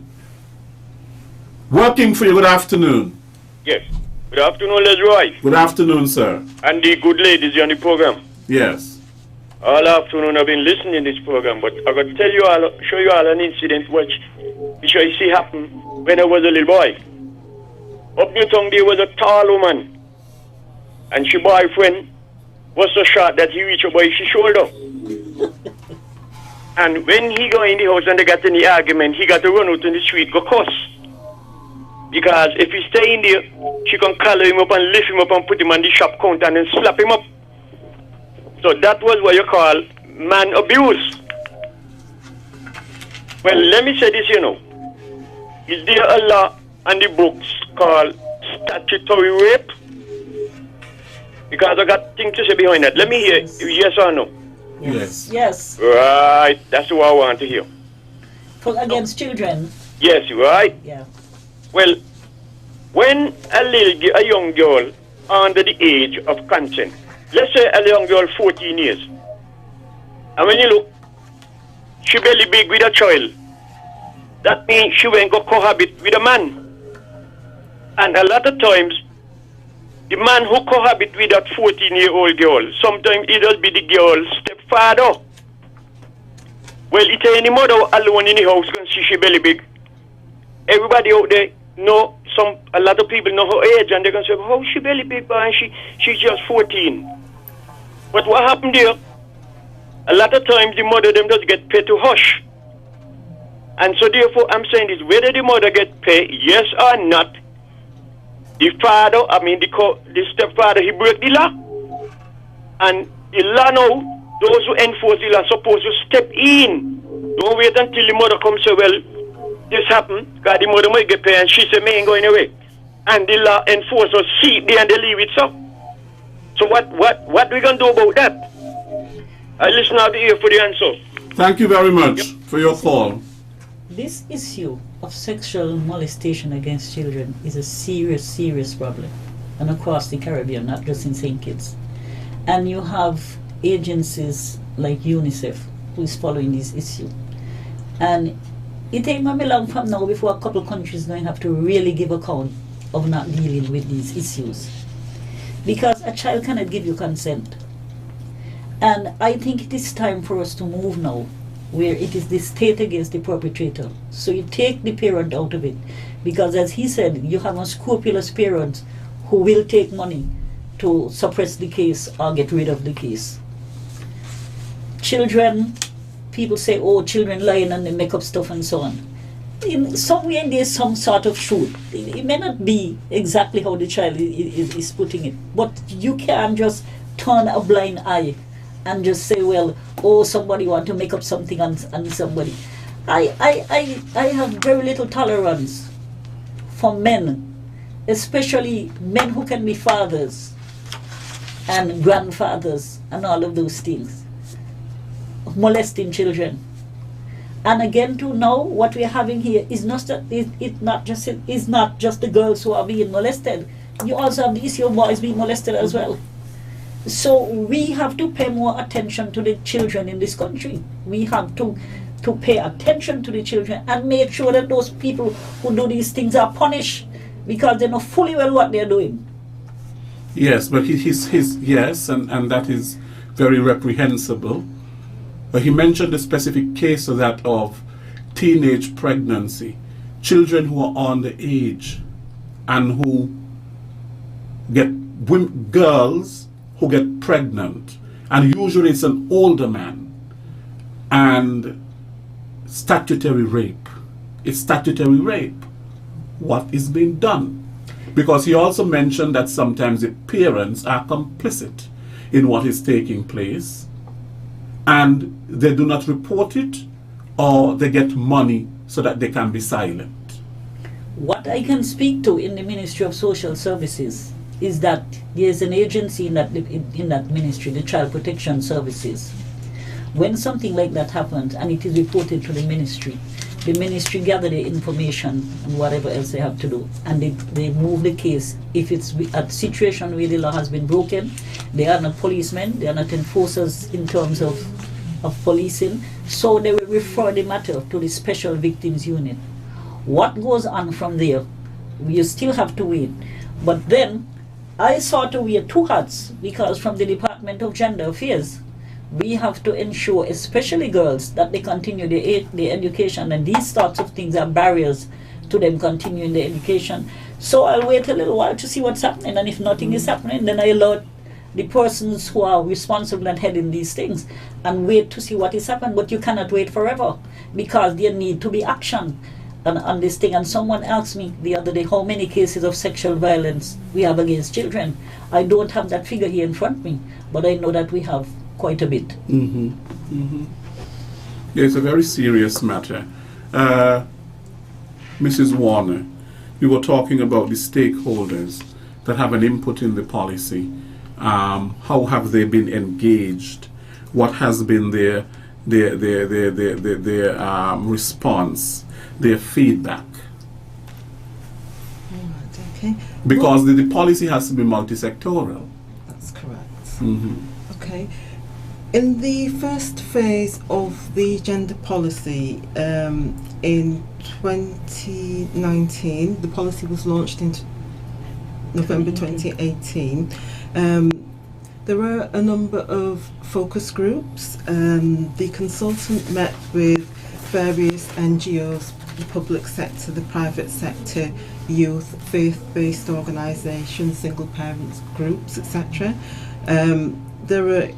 Working for you, good afternoon. Yes. Good afternoon, Leroy. Good afternoon, sir. And the good ladies on the program. Yes. All afternoon I've been listening to this program, but I got to tell you all, show you all an incident which I see happen when I was a little boy. Up Newtown there was a tall woman, and she boyfriend was so short that he reached by his shoulder. And when he go in the house and they got in the argument, he got to run out in the street, go cuss. Because if he stay in there, she can collar him up and lift him up and put him on the shop counter and then slap him up. So that was what you call man abuse. Well, let me say this, Is there a law on the books called statutory rape? Because I got things to say behind that. Let me hear yes or no. Yes. Yes. Right, that's what I want to hear. For against children. Yes, right? Yeah. Well, when a young girl under the age of consent, let's say a young girl 14 years, and when you look, she barely big with a child, that means she won't go cohabit with a man. And a lot of times, the man who cohabit with that 14-year-old girl, sometimes it does be the girl's stepfather. Well, it's any mother alone in the house can see she belly big. Everybody out there know, a lot of people know her age, and they can say, "How she belly big, and she's just 14." But what happened there? A lot of times the mother them just get paid to hush. And so therefore I'm saying this, whether the mother get paid, yes or not, the father, the stepfather, he break the law. And the law now, those who enforce the law supposed to step in. Don't wait until the mother comes and say, well, this happened, because the mother might get paid and she say, me ain't going away. And the law enforcers see it there and they leave it so. So what we going to do about that? I listen out here for the answer. Thank you very much for your call. This issue of sexual molestation against children is a serious, serious problem. And across the Caribbean, not just in St. Kitts. And you have agencies like UNICEF who is following this issue. And it ain't gonna be long from now before a couple countries going to have to really give account of not dealing with these issues. Because a child cannot give you consent. And I think it is time for us to move now, where it is the state against the perpetrator. So you take the parent out of it. Because as he said, you have unscrupulous parents who will take money to suppress the case or get rid of the case. Children, people say, oh, children lying and they make up stuff and so on. In somewhere there's some sort of truth. It may not be exactly how the child is putting it, but you can't just turn a blind eye and just say, well, oh, somebody want to make up something on somebody. I have very little tolerance for men, especially men who can be fathers and grandfathers and all of those things, molesting children. And again, to know what we're having here is not just the girls who are being molested. You also have the issue of boys being molested as well. So we have to pay more attention to the children in this country. We have to pay attention to the children and make sure that those people who do these things are punished, because they know fully well what they're doing. Yes, but yes, and that is very reprehensible. But he mentioned a specific case of that of teenage pregnancy, children who are on the age and who get girls who get pregnant, and usually it's an older man, and statutory rape. It's statutory rape. what is being done. Because he also mentioned that sometimes the parents are complicit in what is taking place and they do not report it, or they get money so that they can be silent. What I can speak to in the Ministry of Social Services is that there is an agency in that ministry, the Child Protection Services. When something like that happens and it is reported to the ministry gather the information and whatever else they have to do, and they move the case. If it's a situation where the law has been broken, they are not policemen, they are not enforcers in terms of policing, so they will refer the matter to the Special Victims Unit. What goes on from there, you still have to wait. But then, I sort of wear two hats, because from the Department of Gender Affairs, we have to ensure, especially girls, that they continue their education, and these sorts of things are barriers to them continuing their education. So I'll wait a little while to see what's happening, and if nothing is happening, then I alert the persons who are responsible and heading these things and wait to see what is happening. But you cannot wait forever, because there need to be action on this thing. And someone asked me the other day how many cases of sexual violence we have against children. I don't have that figure here in front of me, but I know that we have quite a bit. Mm-hmm. Mm-hmm. Yeah, it's a very serious matter. Mrs. Warner, you were talking about the stakeholders that have an input in the policy. How have they been engaged? What has been their response, their feedback? Right, okay. Because the policy has to be multi-sectoral. That's correct. Mm-hmm. Okay. In the first phase of the gender policy, in 2019, the policy was launched in November 2018. There were a number of focus groups. The consultant met with various NGOs, the public sector, the private sector, youth, faith-based organisations, single parents groups, etc. There were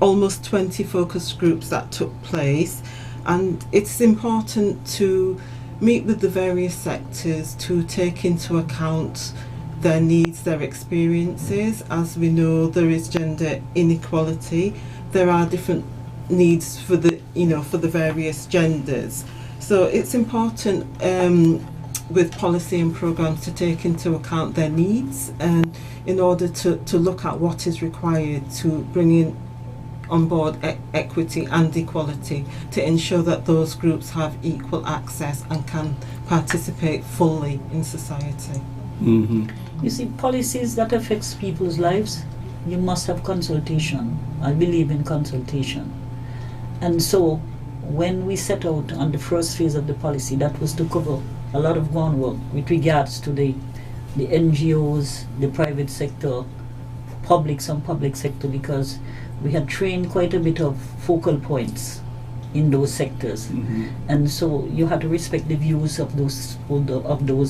almost 20 focus groups that took place, and it's important to meet with the various sectors to take into account their needs, their experiences. As we know, there is gender inequality. There are different needs for the various genders. So it's important with policy and programs to take into account their needs, and in order to look at what is required to bring in on board equity and equality, to ensure that those groups have equal access and can participate fully in society. Mm-hmm. You see, policies that affects people's lives, you must have consultation. I believe in consultation. And so when we set out on the first phase of the policy, that was to cover a lot of groundwork with regards to the NGOs, the private sector, some public sector, because we had trained quite a bit of focal points in those sectors. Mm-hmm. And so you had to respect the views of those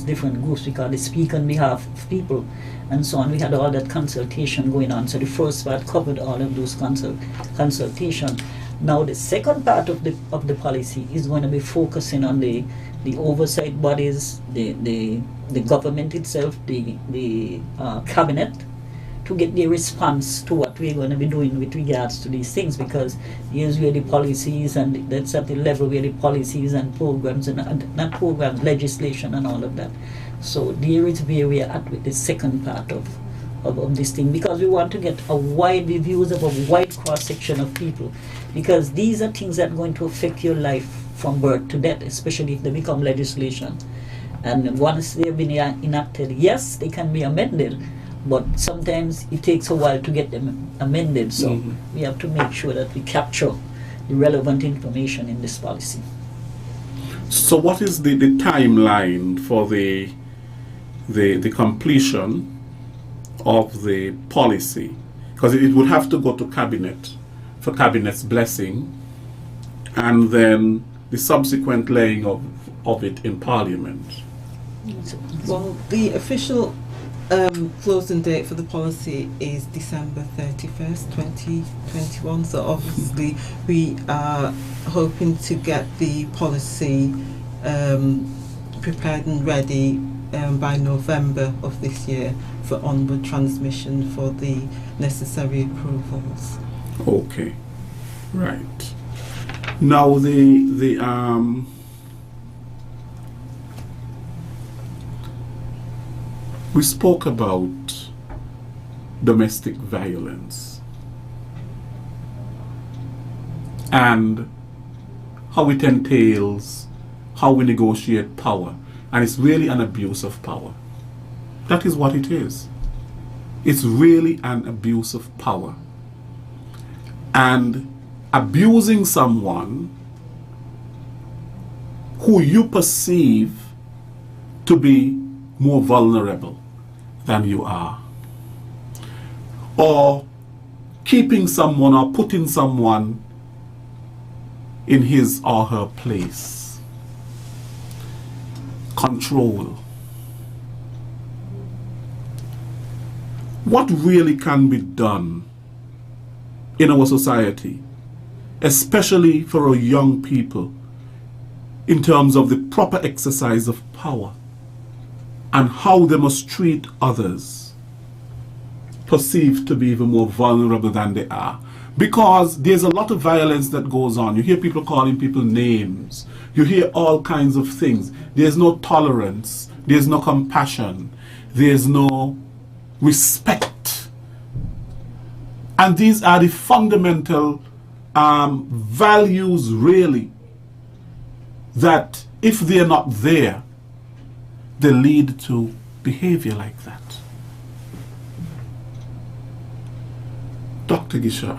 different groups, because they speak on behalf of people and so on. We had all that consultation going on. So the first part covered all of those consultation. Now the second part of the policy is going to be focusing on the oversight bodies, the government itself, the cabinet, to get the response to what we're going to be doing with regards to these things, because here's where the policies, and that's at the level where the policies and programs, and not programs, legislation and all of that. So there is where we are at with the second part of this thing, because we want to get a wide views of a wide cross-section of people, because these are things that are going to affect your life from birth to death, especially if they become legislation. And once they've been enacted, yes, they can be amended, but sometimes it takes a while to get them amended. So Mm-hmm. we have to make sure that we capture the relevant information in this policy. So what is the timeline for the completion of the policy? Because it would have to go to cabinet for cabinet's blessing, and then the subsequent laying of it in parliament. Well, the official closing date for the policy is December 31st, 2021. So obviously we are hoping to get the policy prepared and ready by November of this year for onward transmission for the necessary approvals. Okay, right. Now the we spoke about domestic violence and how it entails how we negotiate power, and it's really an abuse of power. That is what it is. It's really an abuse of power. And abusing someone who you perceive to be more vulnerable than you are, or keeping someone or putting someone in his or her place. Control. What really can be done in our society, especially for our young people, in terms of the proper exercise of power and how they must treat others perceived to be even more vulnerable than they are? Because there's a lot of violence that goes on. You hear people calling people names. You hear all kinds of things. There's no tolerance. There's no compassion. There's no respect. And these are the fundamental values, really, that if they're not there, they lead to behavior like that. Dr. Gisha,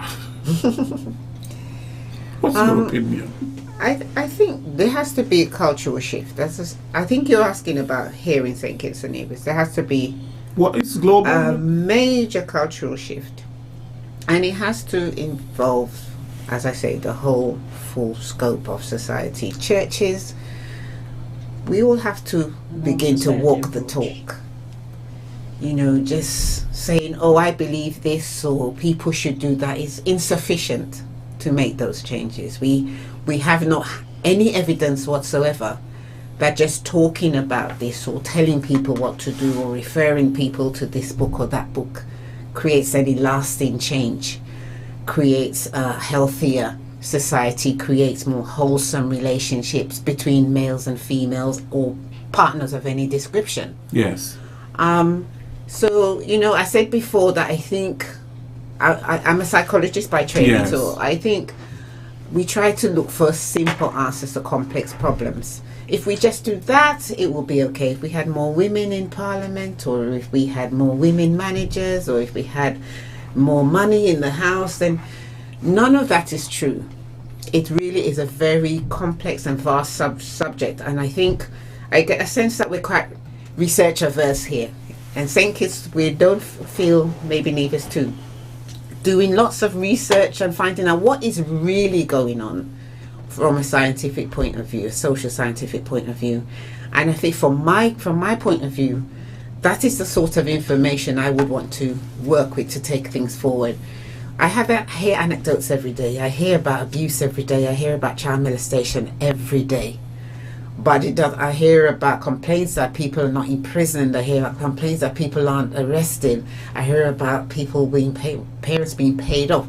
what's your opinion? I think there has to be a cultural shift. I think you're asking about here in St. Kitts and Nevis. There has to be What is global? a major cultural shift. And it has to involve, as I say, the whole full scope of society. Churches, we all have to begin to walk the talk. You know, just saying, oh, I believe this, or people should do that, is insufficient to make those changes. We have not any evidence whatsoever that just talking about this or telling people what to do or referring people to this book or that book creates any lasting change, creates a healthier society, creates more wholesome relationships between males and females or partners of any description. Yes. So, you know, I said before that I think I'm a psychologist by training, Yes. so I think we try to look for simple answers to complex problems. If we just do that, it will be okay. If we had more women in parliament, or if we had more women managers, or if we had more money in the house, then none of that is true. It really is a very complex and vast subject, and I think I get a sense that we're quite research averse here. And St. Kitts, we don't feel, maybe Nevis too, doing lots of research and finding out what is really going on from a scientific point of view, a social scientific point of view. And I think from my point of view, that is the sort of information I would want to work with to take things forward. I hear anecdotes every day. I hear about abuse every day. I hear about child molestation every day. But I hear about complaints that people are not imprisoned. I hear about complaints that people aren't arrested. I hear about people parents being paid off.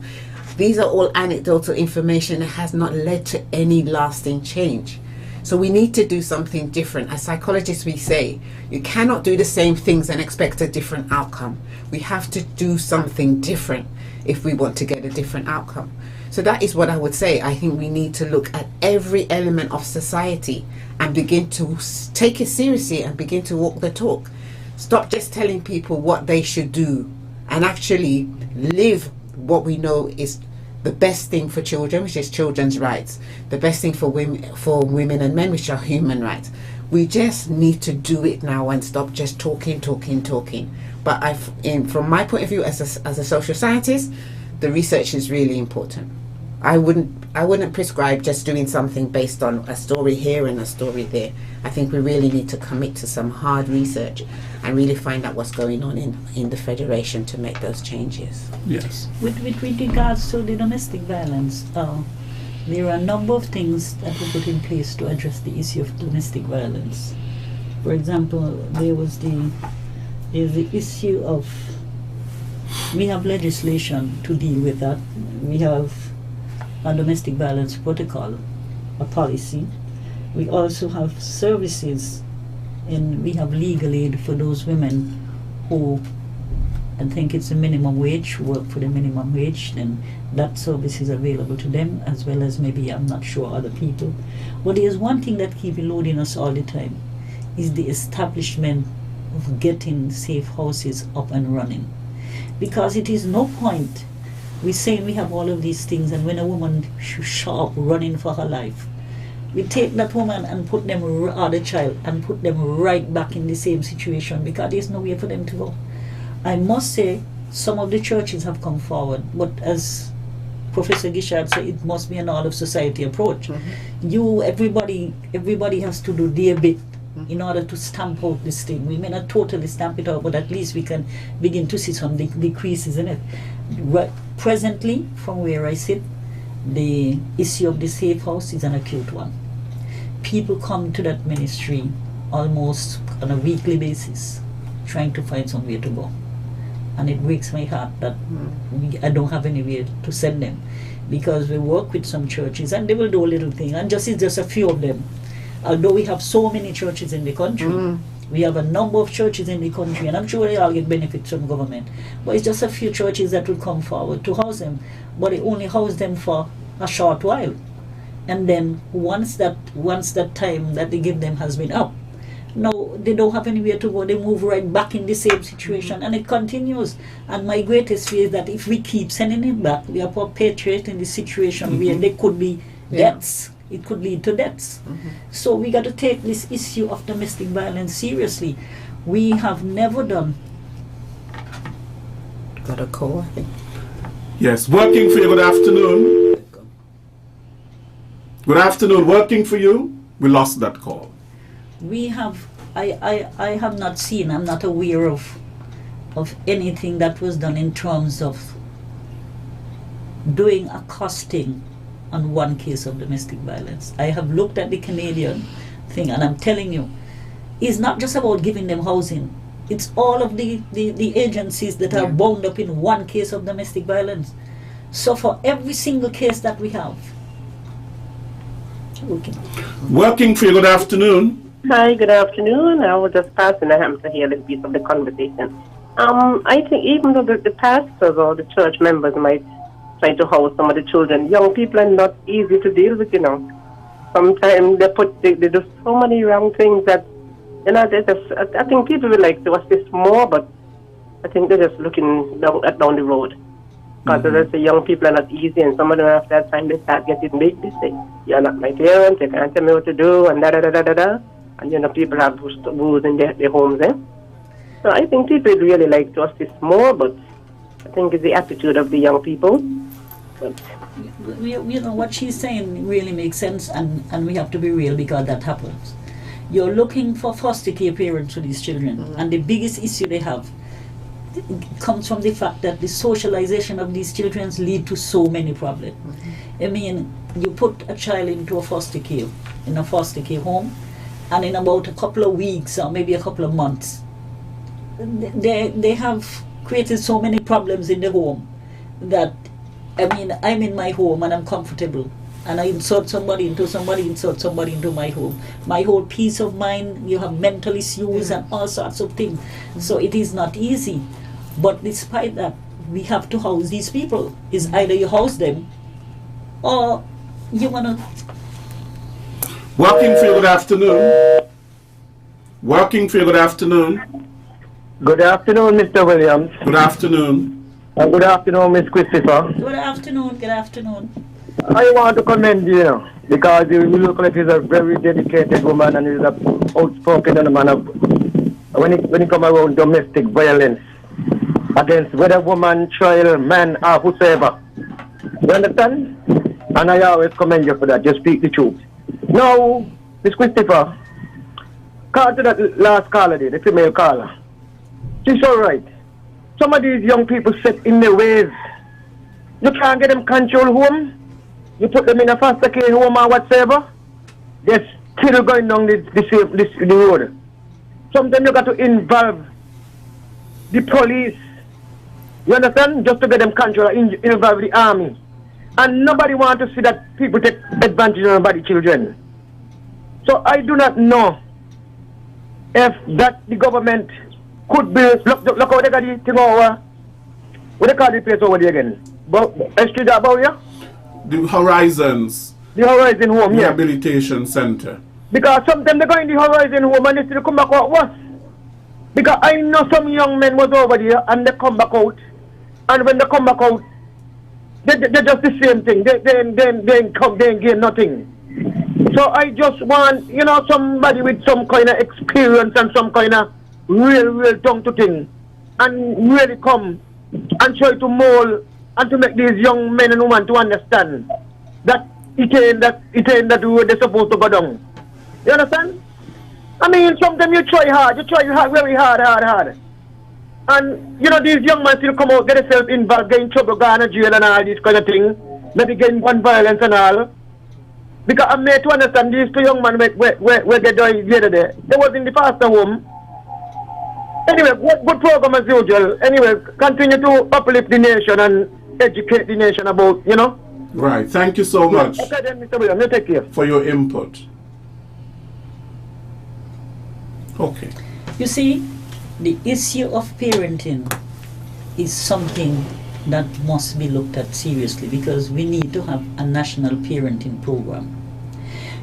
These are all anecdotal information that has not led to any lasting change. So we need to do something different. As psychologists, we say you cannot do the same things and expect a different outcome. We have to do something different if we want to get a different outcome. So that is what I would say. I think we need to look at every element of society and begin to take it seriously and begin to walk the talk. Stop just telling people what they should do and actually live what we know is the best thing for children, which is children's rights, the best thing for women and men, which are human rights. We just need to do it now and stop just talking. But from my point of view as a social scientist, the research is really important. I wouldn't prescribe just doing something based on a story here and a story there. I think we really need to commit to some hard research and really find out what's going on in the Federation to make those changes. Yes. With regards to the domestic violence, there are a number of things that we put in place to address the issue of domestic violence. For example, there's the issue of, we have legislation to deal with that. We have a domestic violence protocol, a policy. We also have services, and we have legal aid for those women who, I think it's a minimum wage, work for the minimum wage, then that service is available to them, as well as maybe, I'm not sure, other people. But there's one thing that keeps eluding us all the time, is the establishment of getting safe houses up and running. Because it is no point we saying we have all of these things, and when a woman show up running for her life, we take that woman and put them, or the child, and put them right back in the same situation, because there's nowhere for them to go. I must say, some of the churches have come forward, but as Professor Gishard said, it must be an all of society approach. Everybody has to do their bit in order to stamp out this thing. We may not totally stamp it out, but at least we can begin to see some decreases in it. Presently, from where I sit, the issue of the safe house is an acute one. People come to that ministry almost on a weekly basis, trying to find somewhere to go. And it breaks my heart that I don't have anywhere to send them, because we work with some churches and they will do a little thing, and it's just a few of them. Although we have so many churches in the country, we have a number of churches in the country, and I'm sure they all get benefits from government, but it's just a few churches that will come forward to house them, but they only house them for a short while, and then once that time that they give them has been up, no, they don't have anywhere to go. They move right back in the same situation, and it continues. And my greatest fear is that if we keep sending it back, we are perpetuating the situation where there could be deaths. It could lead to deaths. So we got to take this issue of domestic violence seriously. We have never done. Got a call. Yes, working for you. Good afternoon. Good afternoon. Working for you. We lost that call. We have, I have not seen, I'm not aware of anything that was done in terms of doing a costing on one case of domestic violence. I have looked at the Canadian thing, and I'm telling you, it's not just about giving them housing. It's all of the agencies that are bound up in one case of domestic violence. So for every single case that we have. Working for you. Good afternoon. Hi, good afternoon. I was just passing. I happen to hear this piece of the conversation. I think even though the pastors or the church members might try to house some of the children, young people are not easy to deal with, Sometimes they do so many wrong things that, I think people would like to assist more, but I think they're just looking down the road. Because as I say, young people are not easy, and some of them after that time they start getting big. They say, "You're not my parent, you can't tell me what to do," and da-da-da-da-da-da. And people have rules in their homes. So I think people really like to assist more, but I think it's the attitude of the young people. But what she's saying really makes sense, and we have to be real, because that happens. You're looking for foster care parents for these children, and the biggest issue they have comes from the fact that the socialization of these children lead to so many problems. I mean, you put a child into a foster care home, and in about a couple of weeks or maybe a couple of months, they have created so many problems in the home that, I mean, I'm in my home and I'm comfortable, and I insert somebody into my home. My whole peace of mind, you have mental issues and all sorts of things. So it is not easy. But despite that, we have to house these people. It's either you house them or you want to... Working for you. Good afternoon. Working for you. Good afternoon. Good afternoon, Mr. Williams. Good afternoon. And good afternoon, Miss Christopher. Good afternoon. I want to commend you, because you look like he's a very dedicated woman, and he's an outspoken man when it comes around domestic violence against whether woman, child, man, or whosoever. You understand? And I always commend you for that. Just speak the truth. Now, Miss Christopher, call to that last caller there, the female caller. She's all right. Some of these young people set in their ways. You can't get them control home. You put them in a foster care home or whatsoever. They're still going down the road. sometimes you got to involve the police. You understand? Just to get them control, involve the army. And nobody wants to see that people take advantage of nobody children. So I do not know if that the government could be, look how they got the thing over, what they call the place over there again? Street about here? The Horizons. The Horizon Home, yeah. Rehabilitation Center. Because sometimes they go in the Horizon Home and they still come back out worse. Because I know some young men was over there and they come back out. And when they come back out, they're just the same thing. They ain't gain nothing. So I just want, somebody with some kind of experience and some kind of real tongue to thing. And really come and try to mold and to make these young men and women to understand that it ain't that way they're supposed to go down. You understand? I mean, sometimes you try hard, very hard. And, these young men still come out, get themselves involved, get in trouble, go to jail and all these kind of things. Maybe getting gun violence and all. Because I'm made to understand these two young men where they died the other day. They was in the foster home. Anyway, good program as usual. Anyway, continue to uplift the nation and educate the nation about, Right. Thank you so much Okay then, Mr. William, you take care. for your input. Okay. You see, the issue of parenting is something that must be looked at seriously because we need to have a national parenting program.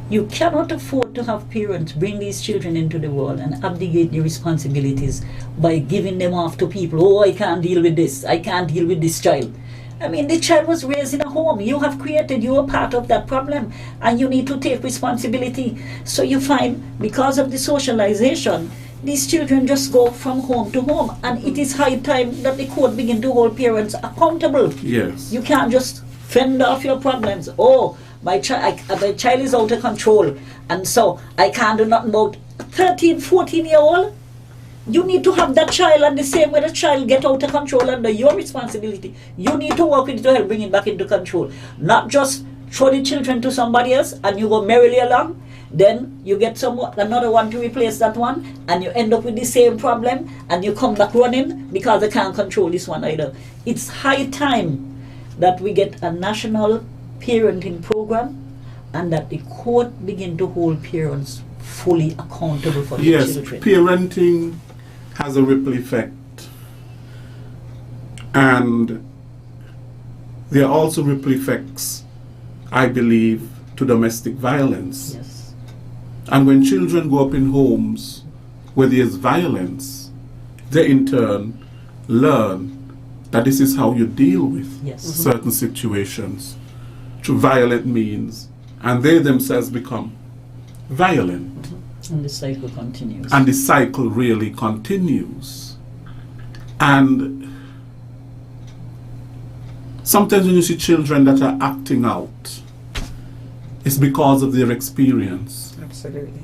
You cannot afford to have parents bring these children into the world and abdicate the responsibilities by giving them off to people. Oh, I can't deal with this. I can't deal with this child. I mean, the child was raised in a home. You have created, you are part of that problem, and you need to take responsibility. So you find, because of the socialization, these children just go from home to home, and it is high time that the court begin to hold parents accountable. Yes. You can't just fend off your problems. Oh, my child is out of control, and so I can't do nothing about 13, 14-year-old. You need to have that child, and the same way the child get out of control under your responsibility. You need to work with it to help bring it back into control. Not just throw the children to somebody else and you go merrily along. Then you get another one to replace that one, and you end up with the same problem, and you come back running because they can't control this one either. It's high time that we get a national parenting program and that the court begin to hold parents fully accountable for their children. Yes, parenting has a ripple effect, and there are also ripple effects, I believe, to domestic violence. Yes. And when children grow up in homes where there is violence, they in turn learn that this is how you deal with certain situations through violent means, and they themselves become violent. And the cycle continues. And the cycle really continues. And sometimes when you see children that are acting out, it's because of their experience. Absolutely.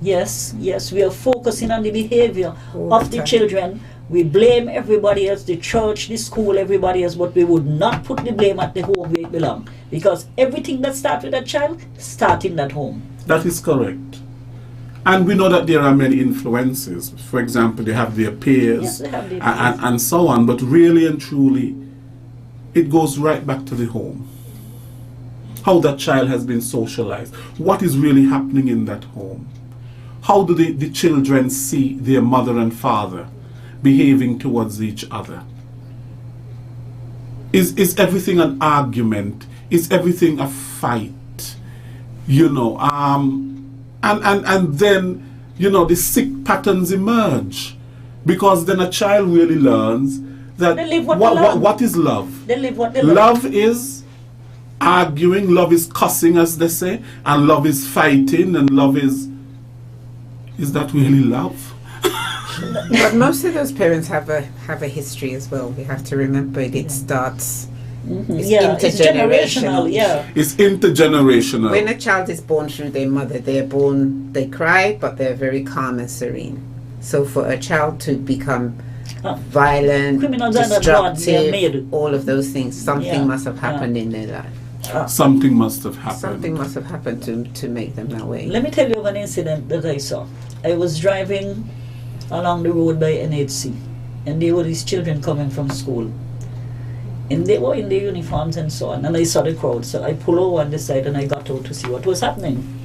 Yes, we are focusing on the behavior All of the the time. children. We blame everybody else, the church, the school, everybody else, but we would not put the blame at the home where it belongs. Because everything that starts with a child starts in that home. That is correct. And we know that there are many influences. For example, they have their peers, Yes, they have their and so on. But really and truly, it goes right back to the home. How that child has been socialized. What is really happening in that home? How do the children see their mother and father behaving towards each other? Is everything an argument? Is everything a fight? And then, the sick patterns emerge. Because then a child really learns that They live what they learn. what is love? They live what they learn. Love is arguing, love is cussing, as they say, and love is fighting, and love is that really love? But most of those parents have a history as well. We have to remember it starts. It's It's generational, yeah. It's intergenerational. When a child is born through their mother, they cry, but they're very calm and serene. So for a child to become violent, Criminals are not born, they are destructive, made. all of those things, something must have happened in their life. Something must have happened. Something must have happened to make them that way. Let me tell you of an incident that I saw. I was driving along the road by NHC, and there were these children coming from school. And they were in their uniforms and so on, and I saw the crowd, so I pulled over on the side and I got out to see what was happening.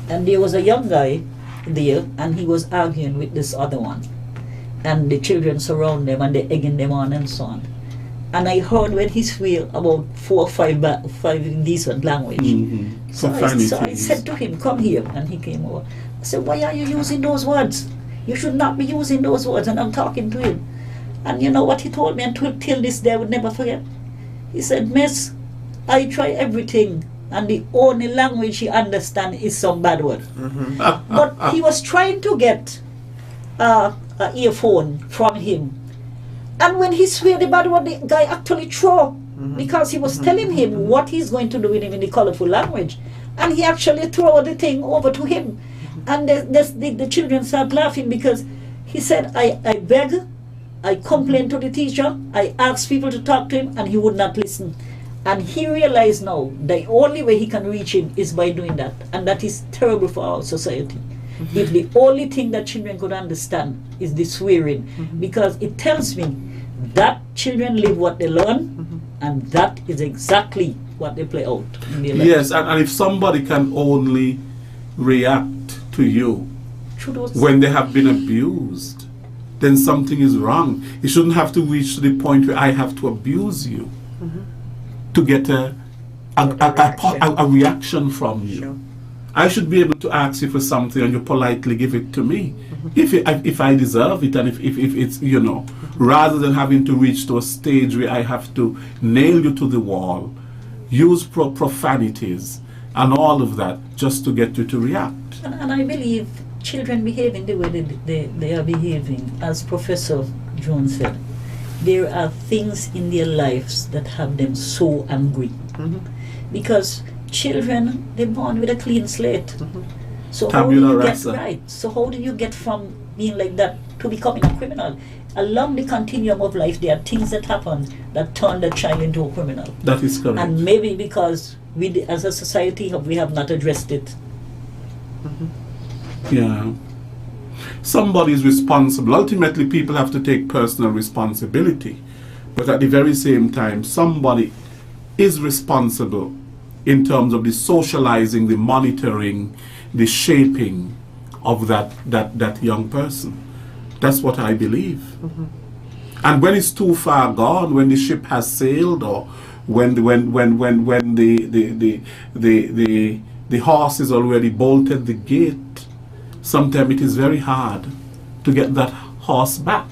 And there was a young guy there, and he was arguing with this other one. And the children surround them and they're egging them on and so on. And I heard when he swear about 4 or 5 indecent language. Mm-hmm. So I said to him, come here, and he came over. I said, why are you using those words? You should not be using those words. And I'm talking to him. And you know what he told me, and till this day I would never forget. He said, Miss, I try everything, and the only language he understands is some bad word. Mm-hmm. But he was trying to get an earphone from him. And when he swear the bad word, the guy actually threw, because he was telling him what he's going to do with him in the colorful language. And he actually threw the thing over to him. And the children started laughing because he said, I beg, I complained to the teacher, I asked people to talk to him, and he would not listen. And he realized now the only way he can reach him is by doing that. And that is terrible for our society. If the only thing that children could understand is the swearing, because it tells me that children live what they learn, and that is exactly what they play out in their lives. Yes, and if somebody can only react to you when they have been abused, then something is wrong. It shouldn't have to reach to the point where I have to abuse you to get a reaction from you. Sure. I should be able to ask you for something and you politely give it to me, if I deserve it, and if it's, you know, rather than having to reach to a stage where I have to nail you to the wall, use profanities and all of that just to get you to react. And I believe children behaving the way they are behaving, as Professor Jones said, there are things in their lives that have them so angry. Because children, they're born with a clean slate. So how do you get right? So how do you get from being like that to becoming a criminal? Along the continuum of life, there are things that happen that turn the child into a criminal. That is correct. And maybe because we, as a society, we have not addressed it. Yeah. Somebody is responsible. Ultimately, people have to take personal responsibility. But at the very same time, somebody is responsible in terms of the socializing, the monitoring, the shaping of that young person. That's what I believe. And when it's too far gone, when the ship has sailed, or when the horse is already bolted the gate, sometimes it is very hard to get that horse back.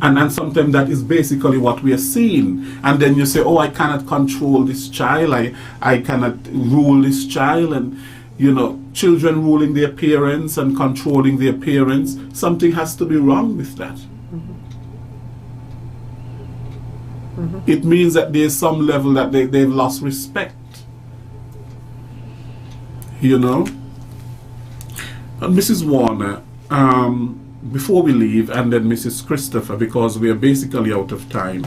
And sometimes that is basically what we are seeing. And then you say, oh, I cannot control this child, I cannot rule this child, and you know, children ruling their parents and controlling their parents. Something has to be wrong with that. It means that there's some level that they've lost respect. You know? Mrs. Warner, before we leave, and then Mrs. Christopher, because we are basically out of time,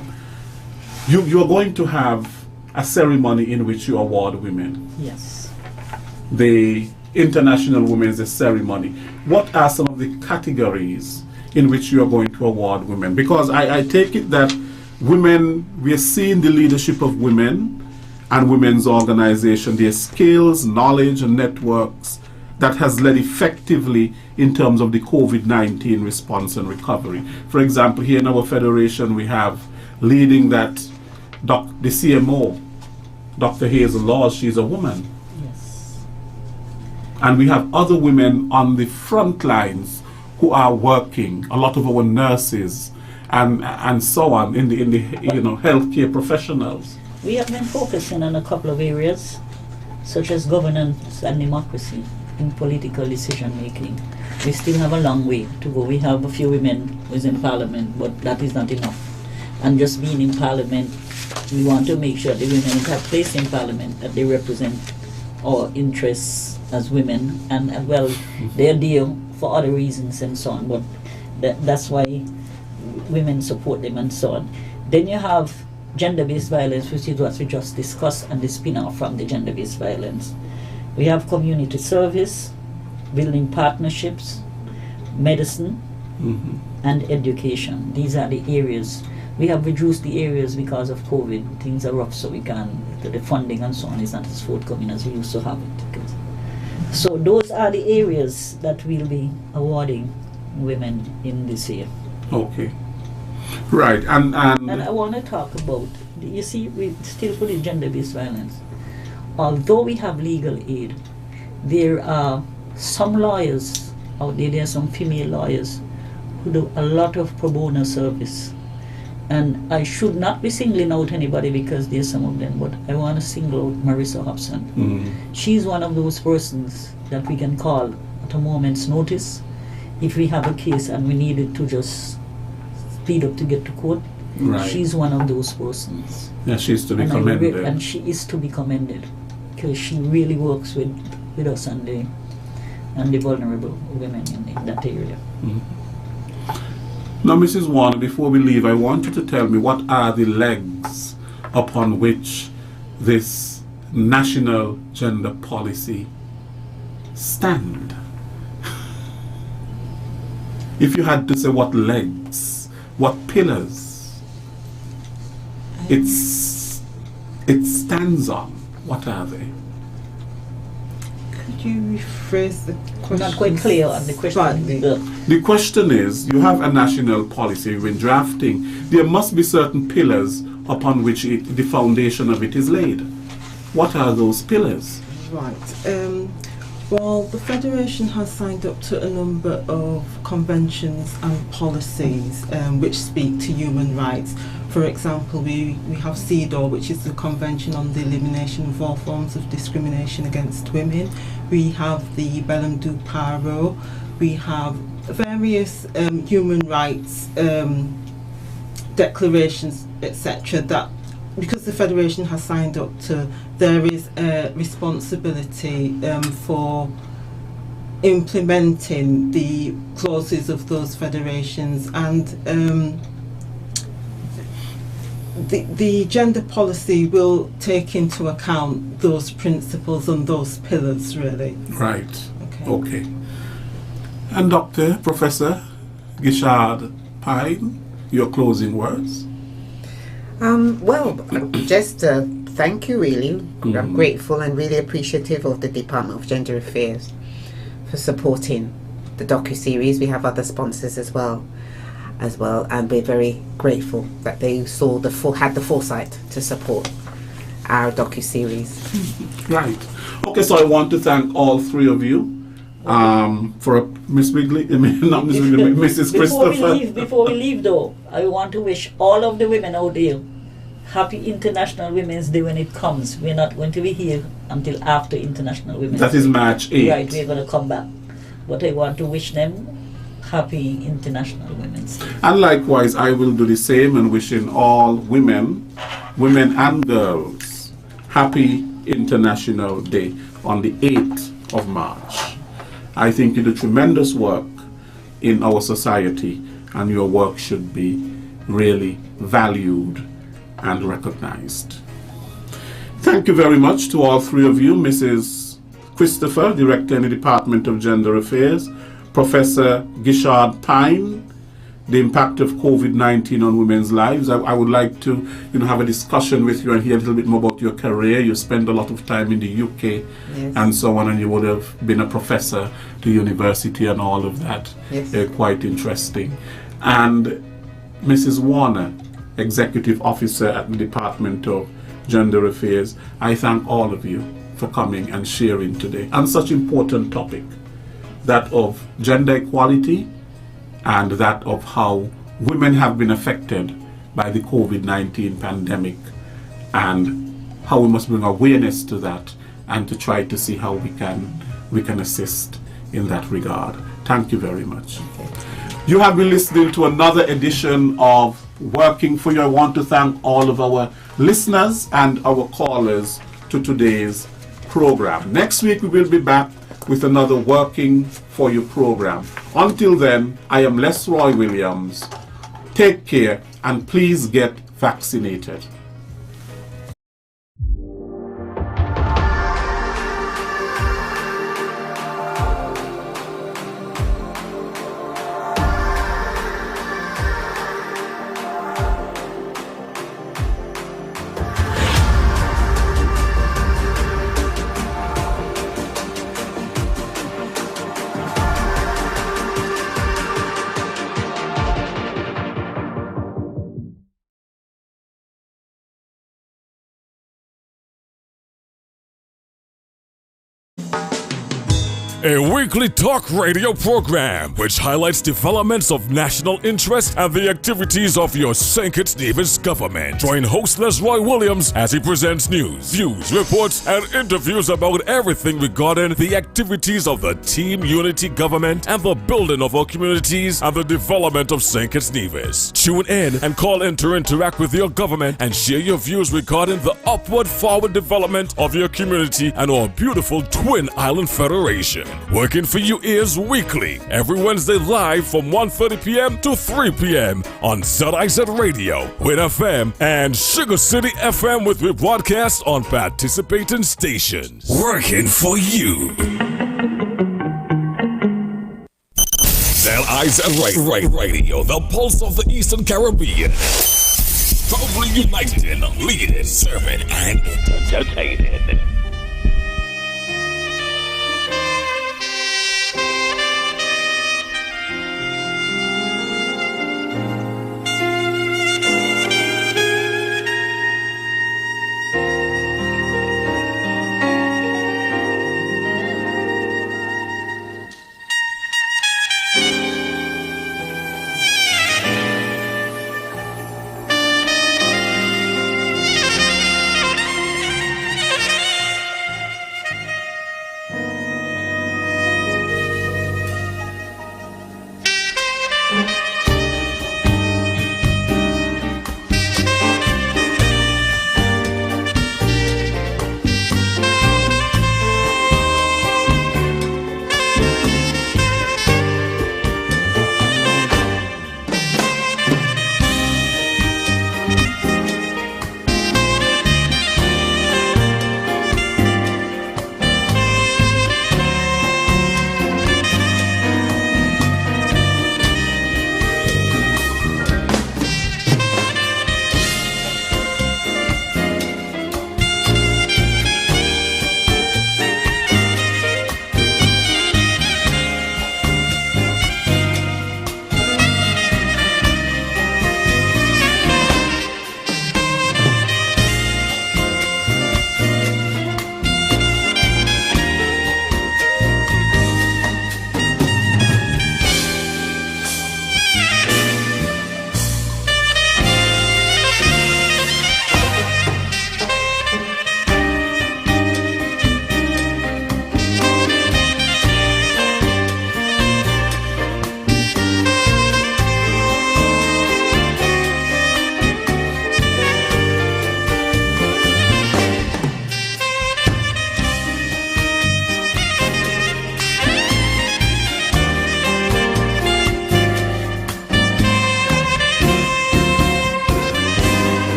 you are going to have a ceremony in which you award women. Yes. The International Women's Day ceremony. What are some of the categories in which you are going to award women? Because I take it that women, we are seeing the leadership of women and women's organization, their skills, knowledge, and networks that has led effectively in terms of the COVID-19 response and recovery. For example, here in our federation, we have leading that the CMO, Dr. Hazel Laws. She's a woman. Yes. And we have other women on the front lines who are working, a lot of our nurses and so on in the you know, healthcare professionals. We have been focusing on a couple of areas, such as governance and democracy in political decision making. We still have a long way to go. We have a few women who's in parliament, but that is not enough. And just being in parliament, we want to make sure the women who have place in parliament, that they represent our interests as women, and well, they're there for other reasons and so on, but that's why women support them and so on. Then you have gender-based violence, which is what we just discussed, and the spin-off from the gender-based violence. We have community service, building partnerships, medicine, and education. These are the areas. We have reduced the areas because of COVID. Things are rough, so the funding and so on is not as forthcoming as we used to have it. So those are the areas that we'll be awarding women in this year. Okay. Right, and I want to talk about, you see, we still put in gender-based violence. Although we have legal aid, there are some lawyers out there, there are some female lawyers who do a lot of pro bono service. And I should not be singling out anybody because there's some of them, but I want to single out Marissa Hobson. She's one of those persons that we can call at a moment's notice if we have a case and we needed to just speed up to get to court. Right. She's one of those persons. Yeah, she's to be commended. And she is to be commended because she really works with us and the vulnerable women in that area. Now, Mrs. Warner, before we leave, I want you to tell me what are the legs upon which this national gender policy stand? If you had to say what legs, what pillars it stands on, what are they? Could you rephrase the question? Not quite clear on the question. Slightly. The question is, you have a national policy when drafting, there must be certain pillars upon which the foundation of it is laid. What are those pillars? Right. Well, the Federation has signed up to a number of conventions and policies which speak to human rights. For example, we have CEDAW, which is the Convention on the Elimination of All Forms of Discrimination Against Women. We have the Bellum du Paro. We have various human rights declarations, etc. that, because the Federation has signed up to, there is a responsibility for implementing the clauses of those federations, and the gender policy will take into account those principles and those pillars, really. Right. Okay. And Professor Gishard Pine, your closing words? Well, just thank you, really. I'm grateful and really appreciative of the Department of Gender Affairs for supporting the docu-series. We have other sponsors as well, and we're very grateful that they had the foresight to support our docu-series. Right. Okay, so I want to thank all three of you for Miss Wigley, not Miss Wigley, Mrs. Christopher. Before we leave though, I want to wish all of the women out there happy International Women's Day when it comes. We're not going to be here until after International Women's Day. That is March 8th. Right, we're going to come back. But I want to wish them happy International Women's Day. And likewise, I will do the same and wishing all women and girls, happy International Day on the 8th of March. I think you do tremendous work in our society, and your work should be really valued and recognized. Thank you very much to all three of you, Mrs. Christopher, Director in the Department of Gender Affairs, Professor Gishard Pine, the impact of COVID-19 on women's lives. I would like to have a discussion with you and hear a little bit more about your career. You spend a lot of time in the UK, yes, and so on, and you would have been a professor to university and all of that. Yes. Quite interesting. And Mrs. Warner, Executive Officer at the Department of Gender Affairs, I thank all of you for coming and sharing today on such important topic, that of gender equality and that of how women have been affected by the COVID-19 pandemic, and how we must bring awareness to that and to try to see how we can assist in that regard. Thank you very much. You have been listening to another edition of Working for You. I want to thank all of our listeners and our callers to today's program. Next week we will be back with another Working for You program. Until then, I am Les Roy Williams. Take care and please get vaccinated. a weekly talk radio program which highlights developments of national interest and the activities of your St. Kitts Nevis government. Join host Lesroy Williams as he presents news, views, reports, and interviews about everything regarding the activities of the Team Unity government and the building of our communities and the development of St. Kitts Nevis. Tune in and call in to interact with your government and share your views regarding the upward forward development of your community and our beautiful Twin Island Federation. Working for you ears weekly, every Wednesday live from 1:30 p.m. to 3 p.m. on ZIZ Radio, Win FM, and Sugar City FM with rebroadcast on participating stations. Working for you. ZIZ Radio, the pulse of the Eastern Caribbean. Proudly united in leading, serving, and entertaining.